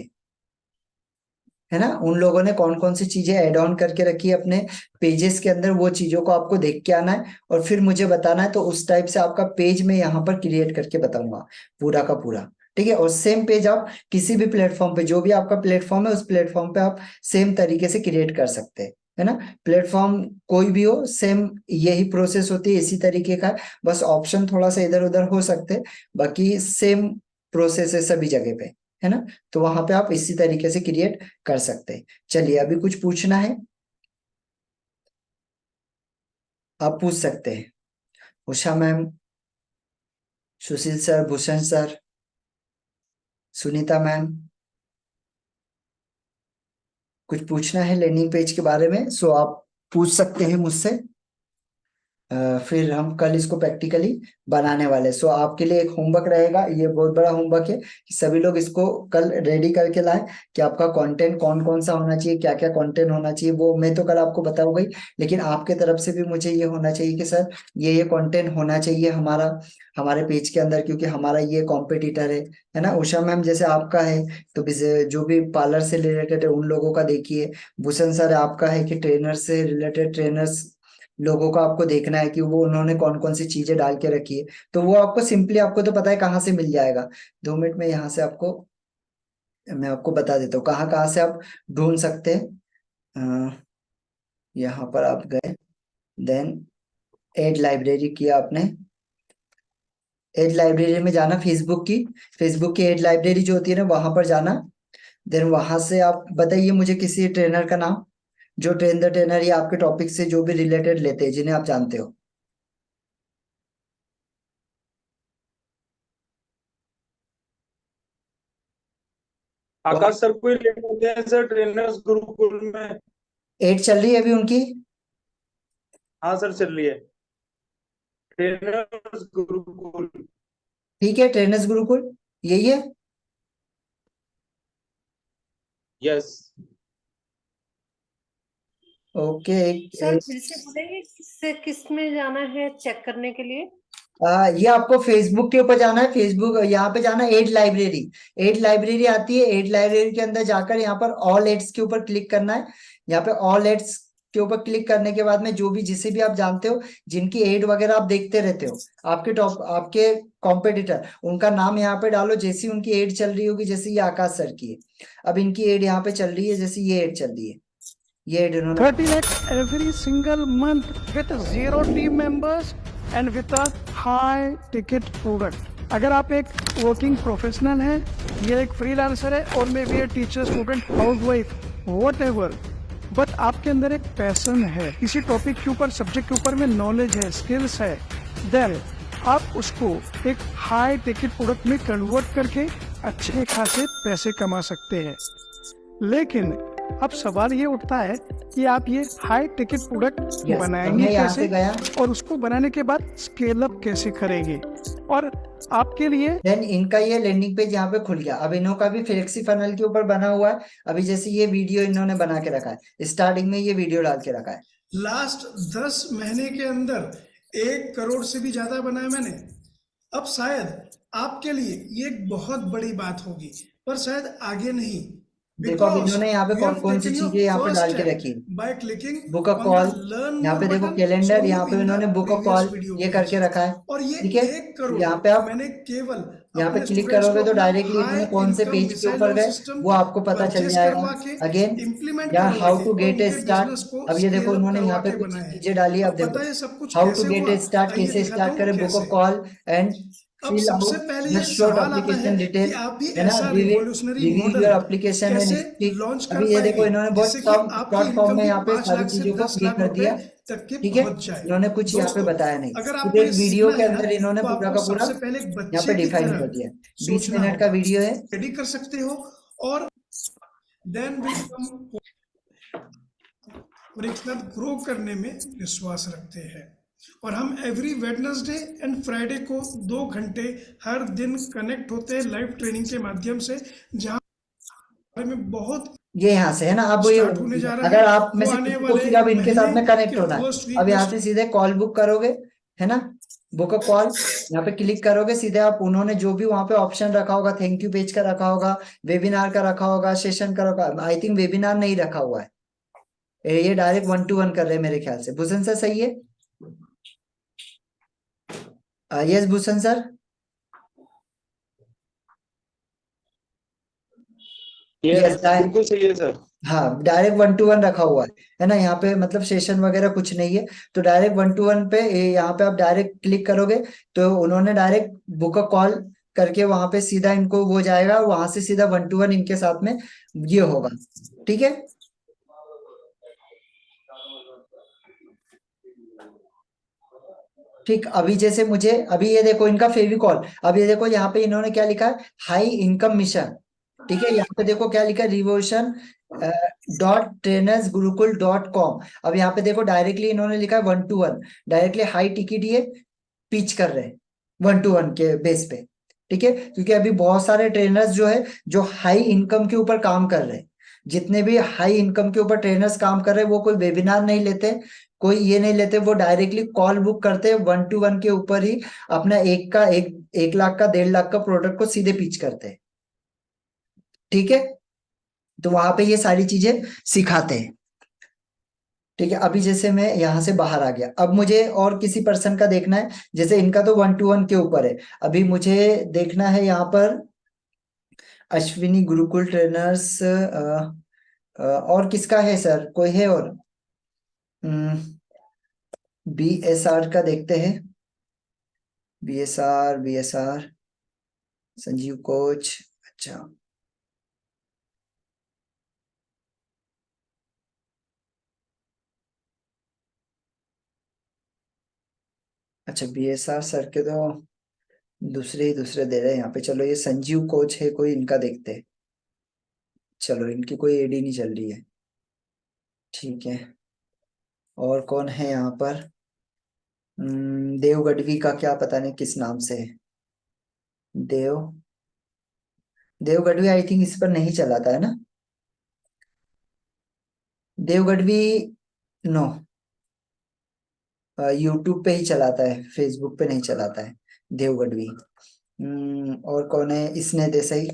है ना, उन लोगों ने कौन कौन सी चीजें ऐड ऑन करके रखी है अपने पेजेस के अंदर, वो चीजों को आपको देख के आना है और फिर मुझे बताना है। तो उस टाइप से आपका पेज मैं यहाँ पर क्रिएट करके बताऊंगा पूरा का पूरा। ठीक है, और सेम पेज आप किसी भी प्लेटफॉर्म पे, जो भी आपका प्लेटफॉर्म है उस प्लेटफॉर्म पे आप सेम तरीके से क्रिएट कर सकते हैं, है ना। प्लेटफॉर्म कोई भी हो, सेम यही प्रोसेस होती है, इसी तरीके का, बस ऑप्शन थोड़ा सा इधर उधर हो सकते हैं, बाकी सेम प्रोसेस है सभी जगह पे, है ना। तो वहां पे आप इसी तरीके से क्रिएट कर सकते हैं। चलिए, अभी कुछ पूछना है आप पूछ सकते हैं। Usha ma'am, Sushil sir, Bhushan sir, Sunita ma'am, कुछ पूछना है लैंडिंग पेज के बारे में सो आप पूछ सकते हैं मुझसे। फिर हम कल इसको प्रैक्टिकली बनाने वाले, सो आपके लिए एक होमवर्क रहेगा, ये बहुत बड़ा होमवर्क है कि सभी लोग इसको कल रेडी करके लाएं कि आपका कंटेंट कौन कौन सा होना चाहिए, क्या क्या कंटेंट होना चाहिए, वो मैं तो कल आपको बताऊंगा ही, लेकिन आपके तरफ से भी मुझे ये होना चाहिए कि सर ये कंटेंट होना चाहिए हमारा हमारे पेज के अंदर, क्योंकि हमारा ये कॉम्पिटिटर है ना। उषा मैम जैसे आपका है तो जो भी पार्लर से रिलेटेड है उन लोगों का देखिए। भूषण सर आपका है कि ट्रेनर से रिलेटेड ट्रेनर्स लोगों को आपको देखना है कि वो उन्होंने कौन कौन सी चीजें डाल के रखी है, तो वो आपको सिंपली, आपको तो पता है कहाँ से मिल जाएगा। 2 मिनट में यहाँ से आपको मैं आपको बता देता हूँ कहाँ कहाँ से आप ढूंढ सकते हैं। यहाँ पर आप गए, देन एड लाइब्रेरी किया आपने, एड लाइब्रेरी में जाना, फेसबुक की एड लाइब्रेरी जो होती है ना वहां पर जाना। देन वहां से आप बताइए मुझे किसी ट्रेनर का नाम, जो ट्रेनर या आपके टॉपिक से जो भी रिलेटेड लेते हैं, जिन्हें आप जानते हो। कौन? आकाश सर को ही लेते हैं सर ट्रेनर्स गुरुकुल में। एड चल रही है अभी उनकी? हाँ सर चल रही है ट्रेनर्स गुरुकुल। ठीक है, ट्रेनर्स गुरुकुल यही है। यस। ओके, सर फिर से बोलेंगे किससे किस में जाना है चेक करने के लिए? ये आपको फेसबुक के ऊपर जाना है, फेसबुक यहाँ पे जाना है, एड लाइब्रेरी। एड लाइब्रेरी आती है, एड लाइब्रेरी के अंदर जाकर यहाँ पर ऑल एड्स के ऊपर क्लिक करना है। यहाँ पे ऑल एड्स के ऊपर क्लिक करने के बाद में जो भी जिसे भी आप जानते हो, जिनकी एड वगैरह आप देखते रहते हो, आपके कॉम्पिटिटर, उनका नाम यहाँ पे डालो। जैसी उनकी एड चल रही होगी, जैसे ये आकाश सर की है, अब इनकी एड यहाँ पे चल रही है, जैसे ये एड चल रही है, ये एड इन्होंने 30 lakhs every single month with 0 team members and with a high ticket product. अगर आप एक वर्किंग प्रोफेशनल हैं, ये एक फ्रीलांसर है, और may be a teacher, student, house wife, what ever, but आपके अंदर एक पैसन है, किसी टॉपिक के ऊपर, सब्जेक्ट के ऊपर में नॉलेज है, स्किल्स है, देन आप उसको एक हाई टिकट प्रोडक्ट में कन्वर्ट करके अच्छे खासे पैसे कमा सकते हैं। लेकिन अब सवाल ये उठता है कि आप ये हाई टिकट प्रोडक्ट यस, बनाएंगे मैं यहाँ कैसे, से गया। और उसको बनाने के बाद स्केल अप कैसे करेंगे, और आपके लिए देन इनका ये लैंडिंग पेज यहाँ पे खुल गया। अब इन्हों का भी फ्लेक्सी फनल के ऊपर बना हुआ है। अभी जैसे ये वीडियो इन्होंने बना के रखा है, स्टार्टिंग में ये वीडियो डाल के रखा है। लास्ट 10 महीने के अंदर 1 करोड़ से भी ज्यादा बनाया मैंने। अब शायद आपके लिए ये एक बहुत बड़ी बात होगी, पर शायद आगे नहीं। देखो अब इन्होंने यहाँ पे कौन कौन सी चीजें यहाँ पे डाल के रखी। By clicking book a call, यहाँ पे देखो कैलेंडर, यहाँ पे इन्होंने बुक अ कॉल ये करके रखा है। और ये ठीक है, 1 करोड़ यहाँ पे आप मैंने केवल यहाँ पे अपने क्लिक स्टूडेंट्स करोगे को तो अपना डायरेक्टली इन्होंने हाई कौन से इनकम पेज के मिसाइल ऊपर गए सिस्टम वो आपको पता चल परचेस जाएगा। करवा के अगेन इम्प्लीमेंट यहाँ करवा हाउ के टू और गेट ए उनके स्टार्ट, बिजनेस को अब ये देखो स्केल अप इन्होंने यहाँ करवा पे के कुछ बनाए। चीजें डाली है। अब अब देखो पता है सब कुछ हाउ टू कैसे गेट हुआ, ए स्टार्ट, आइए कैसे दिखाता स्टार्ट हूँ करें बुक ऑफ कैसे। कॉल एंड अब fill सबसे out पहले the ये short सवाल आता है application कि detail, आप भी है ना, ऐसा revolutionary review model your application and कैसे speak। लॉन्च कर अभी ये देखो पाएंगे इन्होंने बहुत जिससे कि कम आपकी शॉर्ट फॉर्म इनकम में भी यहाँ पे 5 सारी लाख से चीजों को 10 क्लिक लाख कर रुपए दिया। तक के ठीक है, पहुंच जाए। इन्होंने कुछ यहाँ पे दोस्तों, बताया नहीं, अगर पूरे आपको एक ये वीडियो सीखना के है ना, अंदर इन्होंने तो पूरा आपको का पूरा सबसे पहले एक यहाँ बच्चे पे की डिफाइन कर तरह दिया। 20 सोचना मिनट का होगा। वीडियो है। रेडी कर सकते हो और देन विल कम और एक साथ ग्रो करने में विश्वास रखते हैं। और हम एवरी वेडनेसडे एंड फ्राइडे को 2 घंटे हर दिन कनेक्ट होते हैं लाइव ट्रेनिंग के माध्यम से, जहाँ में बहुत ये यहाँ से है ना। अब ये स्टार्ट होने जा रहा अगर है। आप में वो से आने किसी को वाले फिर अब इनके साथ महीने में कनेक्ट के होना है, फर्स्ट वीक अब में यहाँ से सीधे कॉल बुक करोगे, है ना, बुक अ कॉल, यहाँ पे क्लिक करोगे सीधे आप, उन्होंने जो भी वहां पे ऑप्शन रखा होगा, थैंक यू पेज का रखा होगा, वेबिनार का रखा होगा, सेशन का रखा, आई थिंक वेबिनार नहीं रखा हुआ है, ये डायरेक्ट 1-to-1 कर रहे हैं मेरे ख्याल से। भूषण सर सही है? Yes Bhushan sir. Yes, yes, बिल्कुल सही है सर। हाँ, डायरेक्ट 1-to-1 रखा हुआ है ना, यहाँ पे मतलब सेशन वगैरह कुछ नहीं है, तो डायरेक्ट 1-to-1 पे यहाँ पे आप डायरेक्ट क्लिक करोगे तो उन्होंने डायरेक्ट बुक अ कॉल करके वहां पे सीधा इनको वो जाएगा, वहां से सीधा 1-to-1 इनके साथ में ये होगा। ठीक है, ठीक। अभी जैसे मुझे अभी ये देखो इनका फेविकॉल, अब ये देखो यहाँ पे इन्होंने क्या लिखा है, हाई इनकम मिशन। ठीक है, यहाँ पे देखो क्या लिखा है, रिवोशन .trainersgurukul.com। अब यहाँ पे देखो डायरेक्टली इन्होंने लिखा है 1-to-1, डायरेक्टली हाई टिकट ये पिच कर रहे हैं 1-to-1 के बेस पे। ठीक है, क्योंकि अभी बहुत सारे ट्रेनर्स जो है जो हाई इनकम के ऊपर काम कर रहे हैं, जितने भी हाई इनकम के ऊपर ट्रेनर्स काम कर रहे हैं वो कोई वेबिनार नहीं लेते, कोई ये नहीं लेते, वो डायरेक्टली कॉल बुक करते हैं 1-to-1 के ऊपर ही अपना एक लाख का 1.5 लाख का प्रोडक्ट को सीधे पिच करते हैं। ठीक है, तो वहां पे ये सारी चीजें सिखाते हैं। ठीक है, अभी जैसे मैं यहाँ से बाहर आ गया, अब मुझे और किसी पर्सन का देखना है, जैसे इनका तो 1-to-1 के ऊपर है, अभी मुझे देखना है यहाँ पर अश्विनी गुरुकुल ट्रेनर्स, और किसका है सर, कोई है और? BSR का देखते हैं, BSR संजीव कोच। अच्छा, अच्छा BSR सर के तो दूसरे ही दूसरे दे रहे हैं यहाँ पे। चलो ये संजीव कोच है कोई, इनका देखते हैं। चलो इनकी कोई एडी नहीं चल रही है। ठीक है, और कौन है यहाँ पर? देव गढ़वी का क्या पता नहीं किस नाम से है। देव देव गढ़वी आई थिंक इस पर नहीं चलाता है ना, देव गढ़वी नो, यूट्यूब पे ही चलाता है, फेसबुक पे नहीं चलाता है देव गढ़वी। और कौन है? इसने देसाई,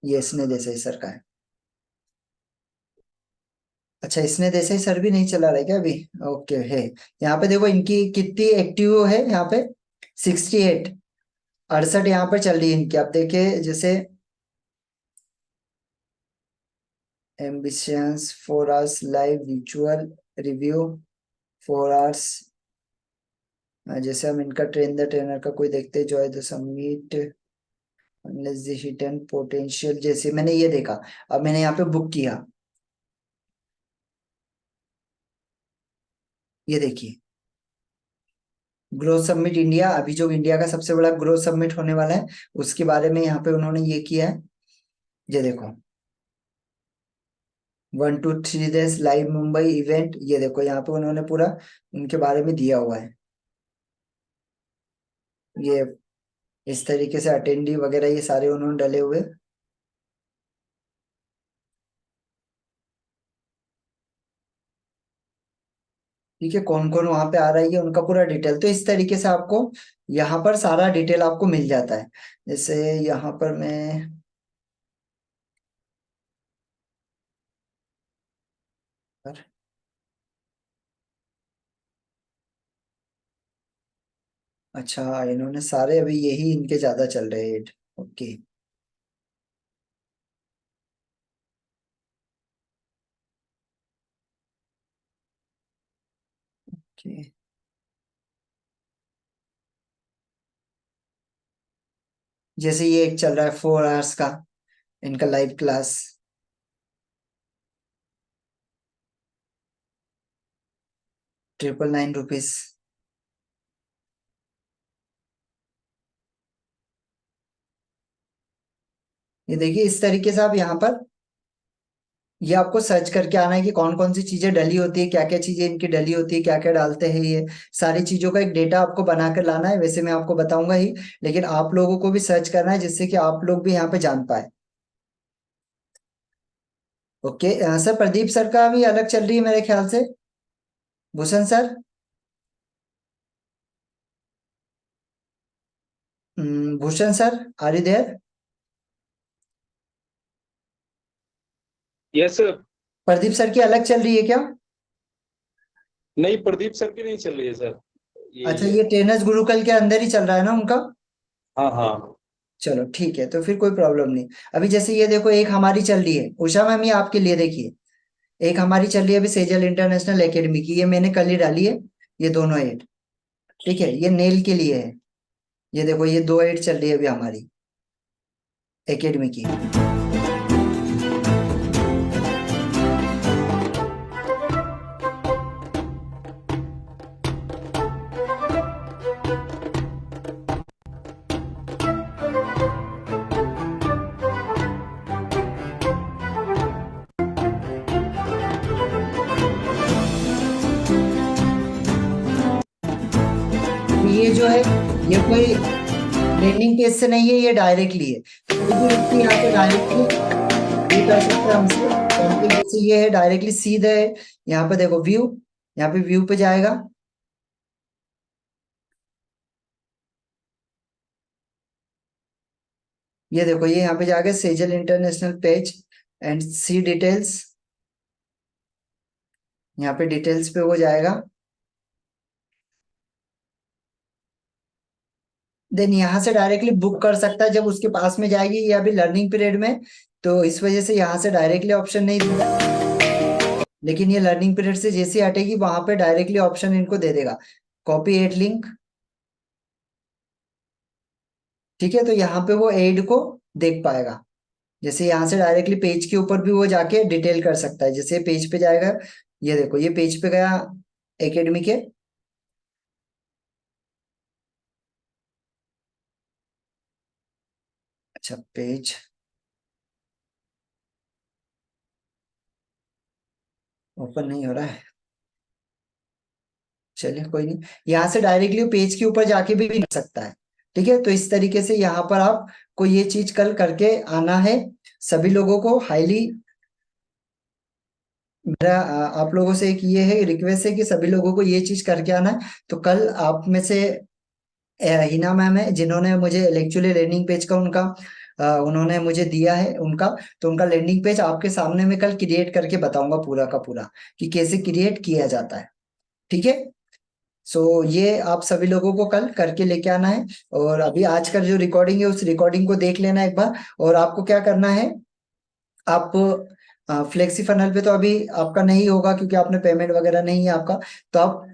ये इसने देसाई सर का है। अच्छा, इसने देसाई सर भी नहीं चला रहा है क्या अभी? ओके है, यहाँ पे देखो इनकी कितनी एक्टिव है, यहाँ पे 68 68 यहाँ पर चल रही है इनकी। आप देखिए जैसे ambitions for us live virtual review 4 hours. जैसे हम इनका ट्रेन द ट्रेनर का कोई देखते हैं, Joy the summit, unless the hidden potential, जैसे मैंने ये देखा। अब मैंने यहाँ पे बुक किया, ये देखिए ग्रोथ समिट इंडिया, अभी जो इंडिया का सबसे बड़ा ग्रोथ समिट होने वाला है उसके बारे में यहाँ पे उन्होंने ये किया है। ये देखो 1 to 3 days live Mumbai event, ये देखो यहाँ पे उन्होंने पूरा उनके बारे में दिया हुआ है। ये इस तरीके से अटेंडी वगैरह ये सारे उन्होंने डले हुए। ठीक है, कौन कौन वहां पे आ रहा है ये उनका पूरा डिटेल, तो इस तरीके से आपको यहाँ पर सारा डिटेल आपको मिल जाता है। जैसे यहाँ पर मैं अच्छा, इन्होंने सारे अभी यही इनके ज्यादा चल रहे हैं। Okay, okay. जैसे ये एक चल रहा है 4 आवर्स का इनका लाइव क्लास, 999 रुपीज। ये देखिए इस तरीके से आप यहाँ पर ये आपको सर्च करके आना है कि कौन कौन सी चीजें डली होती है, क्या क्या चीजें इनकी डली होती है, क्या क्या डालते हैं, ये सारी चीजों का एक डेटा आपको बना कर लाना है। वैसे मैं आपको बताऊंगा ही, लेकिन आप लोगों को भी सर्च करना है जिससे कि आप लोग भी यहाँ पे जान पाए। ओके सर, प्रदीप सर का भी अलग चल रही है मेरे ख्याल से। Bhushan sir, Bhushan sir, are you there? Yes sir. Pradeep sir की अलग चल रही है क्या? नहीं, प्रदीप सर की नहीं चल रही है सर, अच्छा, ये ट्रेनर्स गुरुकुल के अंदर ही चल रहा है ना उनका? हाँ हाँ। चलो ठीक है, तो फिर कोई प्रॉब्लम नहीं। अभी जैसे ये देखो एक हमारी चल रही है उषा मैम, ये आपके लिए देखिए, एक हमारी चल रही है अभी सेजल इंटरनेशनल एकेडमी की, ये मैंने कल ही डाली है, ये दोनों एड। ठीक है, ये नेल के लिए है, ये देखो ये 2 एड चल रही है अभी हमारी एकेडमी की। ये जो है ये कोई लैंडिंग पेज से नहीं है, ये डायरेक्टली है, कोई भी व्यक्ति यहाँ पे डायरेक्टली ये कर सकता है हमसे। तो जैसे ये है डायरेक्टली सीधे है, यहाँ पे देखो व्यू, यहाँ पे व्यू पे जाएगा, ये देखो ये यहाँ पे जाके Sejal international page and see details, यहाँ पे डिटेल्स पे वो जाएगा। देन यहाँ से डायरेक्टली बुक कर सकता है जब उसके पास में जाएगी, ये अभी लर्निंग पीरियड में, तो इस वजह से यहाँ से डायरेक्टली ऑप्शन नहीं देगा, लेकिन ये लर्निंग पीरियड से जैसे हटेगी वहां पे डायरेक्टली ऑप्शन इनको दे देगा, कॉपी एड लिंक। ठीक है, तो यहाँ पे वो एड को देख पाएगा। जैसे यहाँ से डायरेक्टली पेज के ऊपर भी वो जाके डिटेल कर सकता है, जैसे पेज पे जाएगा, ये देखो ये पेज पे गया एकेडमी के, अच्छा पेज ओपन नहीं हो रहा है, चलिए कोई नहीं, यहाँ से डायरेक्टली पेज के ऊपर जाके भी कर सकता है। ठीक है, तो इस तरीके से यहाँ पर आपको ये चीज कल करके आना है। सभी लोगों को हाईली मेरा आप लोगों से एक ये है रिक्वेस्ट है कि सभी लोगों को ये चीज करके आना है। तो कल आप में से हिना मैम है जिन्होंने मुझे एक्चुअली लैंडिंग पेज का उनका उन्होंने मुझे दिया है उनका, तो उनका लैंडिंग पेज आपके सामने में कल क्रिएट करके बताऊंगा पूरा का पूरा कि कैसे क्रिएट किया जाता है। ठीक है, सो ये आप सभी लोगों को कल करके लेके आना है। और अभी आज का जो रिकॉर्डिंग है उस रिकॉर्डिंग को देख लेना एक बार। और आपको क्या करना है, आप फ्लेक्सी फनल पे तो अभी आपका नहीं होगा क्योंकि आपने पेमेंट वगैरह नहीं है आपका, तो आप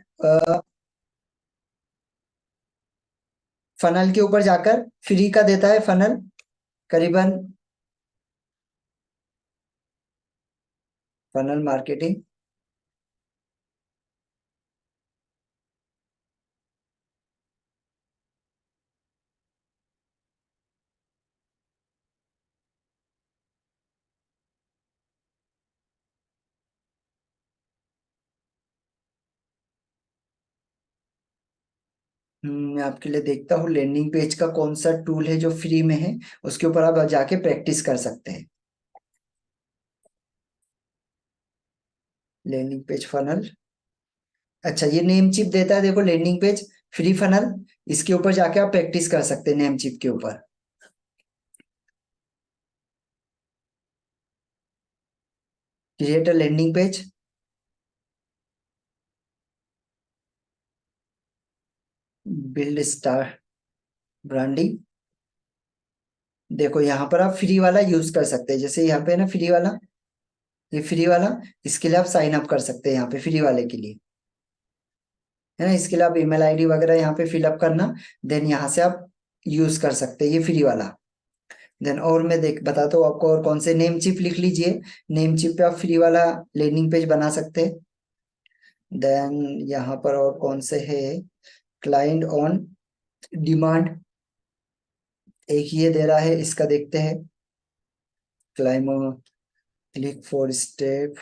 फनल के ऊपर जाकर फ्री का देता है फनल करीबन, फनल मार्केटिंग। मैं आपके लिए देखता हूँ लैंडिंग पेज का कौन सा टूल है जो फ्री में है, उसके ऊपर आप जाके प्रैक्टिस कर सकते हैं। लैंडिंग पेज फनल, अच्छा ये नेम चिप देता है, देखो लैंडिंग पेज फ्री फनल, इसके ऊपर जाके आप प्रैक्टिस कर सकते हैं नेम चिप के ऊपर। Create a landing page, build star branding. देखो यहाँ पर आप फ्री वाला यूज कर सकते हैं, जैसे यहाँ पे ना फ्री वाला, ये फ्री वाला, इसके लिए आप साइन अप कर सकते हैं यहाँ पे फ्री वाले के लिए, है ना। इसके लिए आप ईमेल आईडी वगैरह यहाँ पे फिलअप करना, देन यहाँ से आप यूज कर सकते हैं ये फ्री वाला। देन और मैं देख बताता हूँ आपको और कौन से, नेम चिप लिख लीजिए, नेम चिप पे आप फ्री वाला लैंडिंग पेज बना सकते हैं। देन यहाँ पर और कौन से है, क्लाइंट ऑन डिमांड, एक ये दे रहा है, इसका देखते हैं। क्लाइमो क्लिक फॉर स्टेप,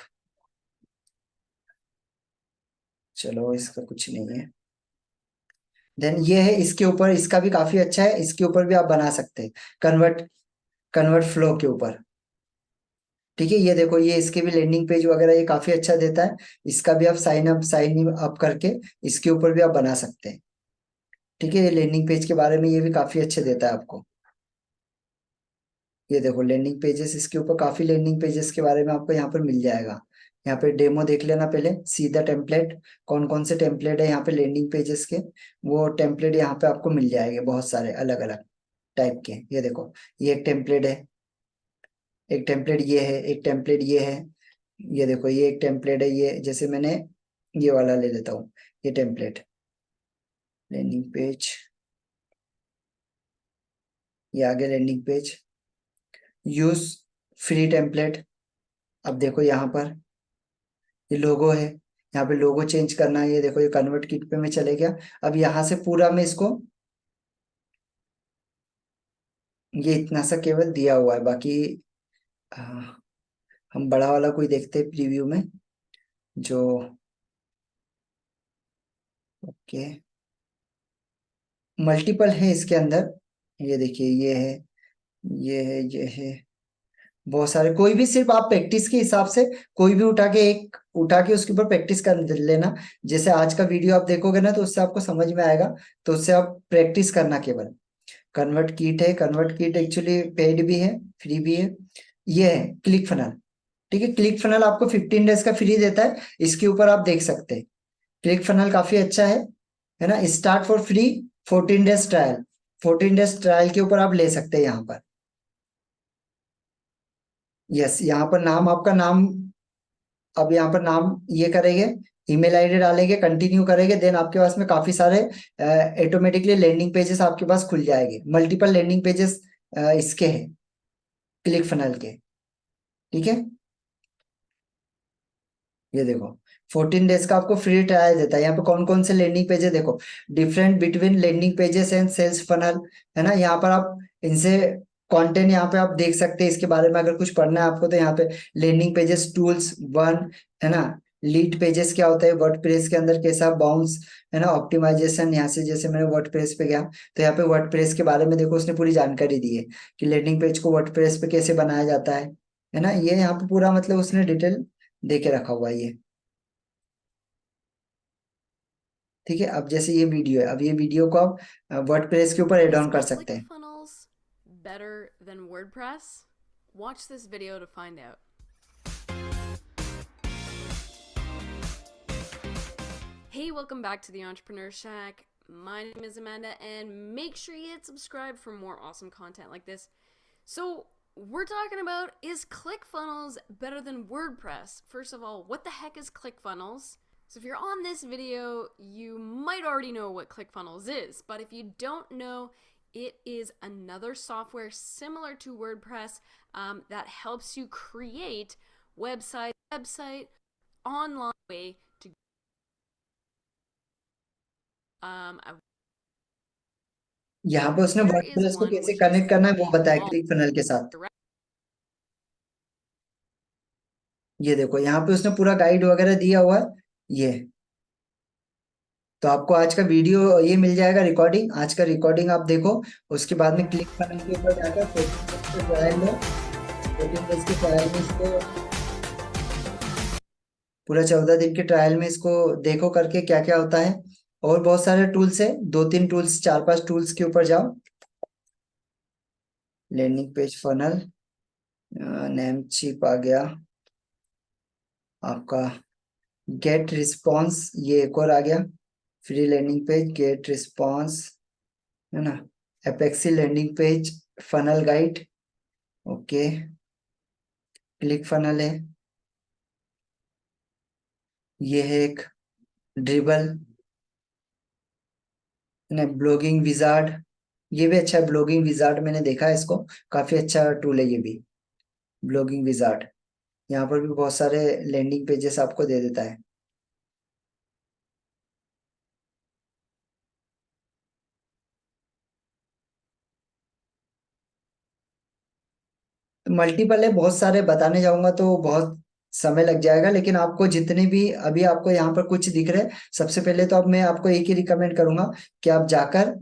चलो इसका कुछ नहीं है। देन ये है, इसके ऊपर इसका भी काफी अच्छा है, इसके ऊपर भी आप बना सकते हैं, कन्वर्ट कन्वर्ट फ्लो के ऊपर। ठीक है, ये देखो ये इसके भी लैंडिंग पेज वगैरह ये काफी अच्छा देता है, इसका भी आप साइन अप करके इसके ऊपर भी आप बना सकते हैं। ठीक है, ये लैंडिंग पेज के बारे में ये भी काफी अच्छे देता है आपको। ये देखो लैंडिंग पेजेस, इसके ऊपर काफी लैंडिंग पेजेस के बारे में आपको यहाँ पर मिल जाएगा। यहाँ पे डेमो देख लेना पहले, सीधा टेम्पलेट, कौन कौन से टेम्पलेट है यहाँ पे लैंडिंग पेजेस के, वो टेम्पलेट यहाँ पे आपको मिल जाएंगे बहुत सारे अलग अलग टाइप के। ये देखो ये एक टेम्पलेट है, एक टेम्पलेट ये है, एक टेम्पलेट ये है। ये देखो ये एक टेम्पलेट है, ये जैसे मैंने ये वाला ले लेता हूँ, ये टेम्पलेट लैंडिंग पेज, ये आगे landing page, use free template. अब देखो यहाँ पर ये लोगो है, यहाँ पे लोगो चेंज करना है, ये देखो ये कन्वर्ट किट पे मैं चले गया। अब यहाँ से पूरा मैं इसको, ये इतना सा केवल दिया हुआ है, बाकी आ, हम बड़ा वाला कोई देखते हैं प्रीव्यू में जो, ओके मल्टीपल है इसके अंदर। ये देखिए ये है, ये है, ये है, बहुत सारे, कोई भी सिर्फ आप प्रैक्टिस के हिसाब से कोई भी उठा के एक उठा के उसके ऊपर प्रैक्टिस कर लेना। जैसे आज का वीडियो आप देखोगे ना तो उससे आपको समझ में आएगा, तो उससे आप प्रैक्टिस करना केवल। कन्वर्ट किट है, कन्वर्ट किट एक्चुअली पेड भी है फ्री भी है। ये है क्लिक फनल, ठीक है, क्लिक फनल आपको 15 डेज का फ्री देता है, इसके ऊपर आप देख सकते हैं। क्लिक फनल काफी अच्छा है ना। Start for free 14 days trial, 14 days trial के ऊपर आप ले सकते हैं यहाँ पर। यस, यहाँ पर नाम आपका नाम, अब यहाँ पर नाम ये करेंगे, ईमेल आईडी डालेंगे, कंटिन्यू करेंगे, देन आपके पास में काफी सारे ऑटोमेटिकली लैंडिंग पेजेस आपके पास खुल जाएंगे। मल्टीपल लैंडिंग पेजेस इसके हैं क्लिक फनल के, ठीक है। ये देखो 14 डेज का आपको फ्री ट्रायल देता है। यहाँ पे कौन कौन से लैंडिंग पेज है देखो, different between landing pages and sales funnel, है ना। यहाँ पर आप इनसे कंटेंट यहाँ पे आप देख सकते हैं, इसके बारे में अगर कुछ पढ़ना है आपको तो यहाँ पे लैंडिंग पेजेस टूल्स वन, है ना। लीड पेजेस क्या होता है, वर्डप्रेस के अंदर कैसा बाउंस, है ना, ऑप्टिमाइजेशन। यहाँ से जैसे मैंने वर्डप्रेस पे गया तो यहाँ पे वर्डप्रेस के बारे में देखो उसने पूरी जानकारी दी है कि लैंडिंग पेज को वर्डप्रेस पे कैसे बनाया जाता है ना। ये यहाँ पे पूरा मतलब उसने डिटेल दे के रखा हुआ है ये, ठीक है। अब जैसे ये वीडियो है, अब ये वीडियो को आप वर्डप्रेस के ऊपर एड ऑन कर सकते हैं। ClickFunnels better than WordPress? Watch this video to find out. Hey, welcome back to the Entrepreneur Shack. My name is Amanda, and make sure you hit subscribe for more awesome content like this. So, we're talking about, is ClickFunnels better than WordPress? First of all, what the heck is ClickFunnels? So if you're on this video, you might already know what ClickFunnels is, but if you don't know, it is another software similar to WordPress that helps you create website online way to यहाँ पे उसने There is WordPress को one कैसे which is connect करना है वो बताया small. ClickFunnels के साथ। ये देखो यहाँ पे उसने पूरा गाइड वगैरह दिया हुआ है ये। तो आपको आज का वीडियो ये मिल जाएगा, रिकॉर्डिंग, आज का रिकॉर्डिंग आप देखो। उसके बाद में ClickFunnels के ऊपर जाकर 14 डेज के ट्रायल लो। 14 डेज के ट्रायल में इसको पूरा 14 दिन के ट्रायल में इसको देखो करके क्या क्या होता है। और बहुत सारे टूल्स है, 2-3 टूल्स, 4-5 टूल्स के ऊपर जाओ। लैंडिंग पेज फनल, नेमचिप आ गया आपका, गेट रिस्पॉन्स ये एक और आ गया, free landing page, get response है ना, एपेक्सी landing page, funnel guide, okay, click funnel है, ये है एक ड्रिबल ना, ब्लॉगिंग विजार्ड, ये भी अच्छा है। ब्लॉगिंग विजार्ड मैंने देखा है इसको, काफी अच्छा टूल है ये भी, ब्लॉगिंग विजार्ड। यहाँ पर भी बहुत सारे लैंडिंग पेजेस आपको दे देता है। मल्टीपल है, बहुत सारे बताने जाऊंगा तो बहुत समय लग जाएगा, लेकिन आपको जितने भी अभी आपको यहाँ पर कुछ दिख रहे हैं, सबसे पहले तो अब मैं आपको एक ही रिकमेंड करूंगा कि आप जाकर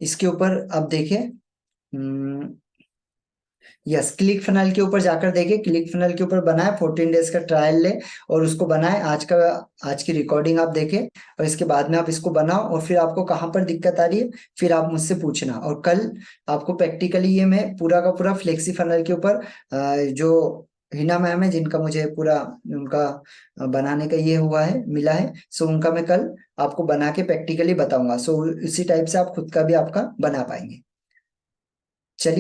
इसके ऊपर अब देखें, यस, क्लिक फनल के ऊपर जाकर देखे। क्लिक फनल के ऊपर बनाए, 14 डेज का ट्रायल ले और उसको बनाए। आज की रिकॉर्डिंग आप देखें और इसके बाद में आप इसको बनाओ, और फिर आपको कहाँ पर दिक्कत आ रही है फिर आप मुझसे पूछना। और कल आपको प्रैक्टिकली ये मैं पूरा का पूरा फ्लेक्सी फनल के ऊपर जो हिना मैम है, जिनका मुझे पूरा उनका बनाने का ये हुआ है, मिला है, सो उनका मैं कल आपको बना के प्रैक्टिकली बताऊंगा। सो इसी टाइप से आप खुद का भी आपका बना पाएंगे।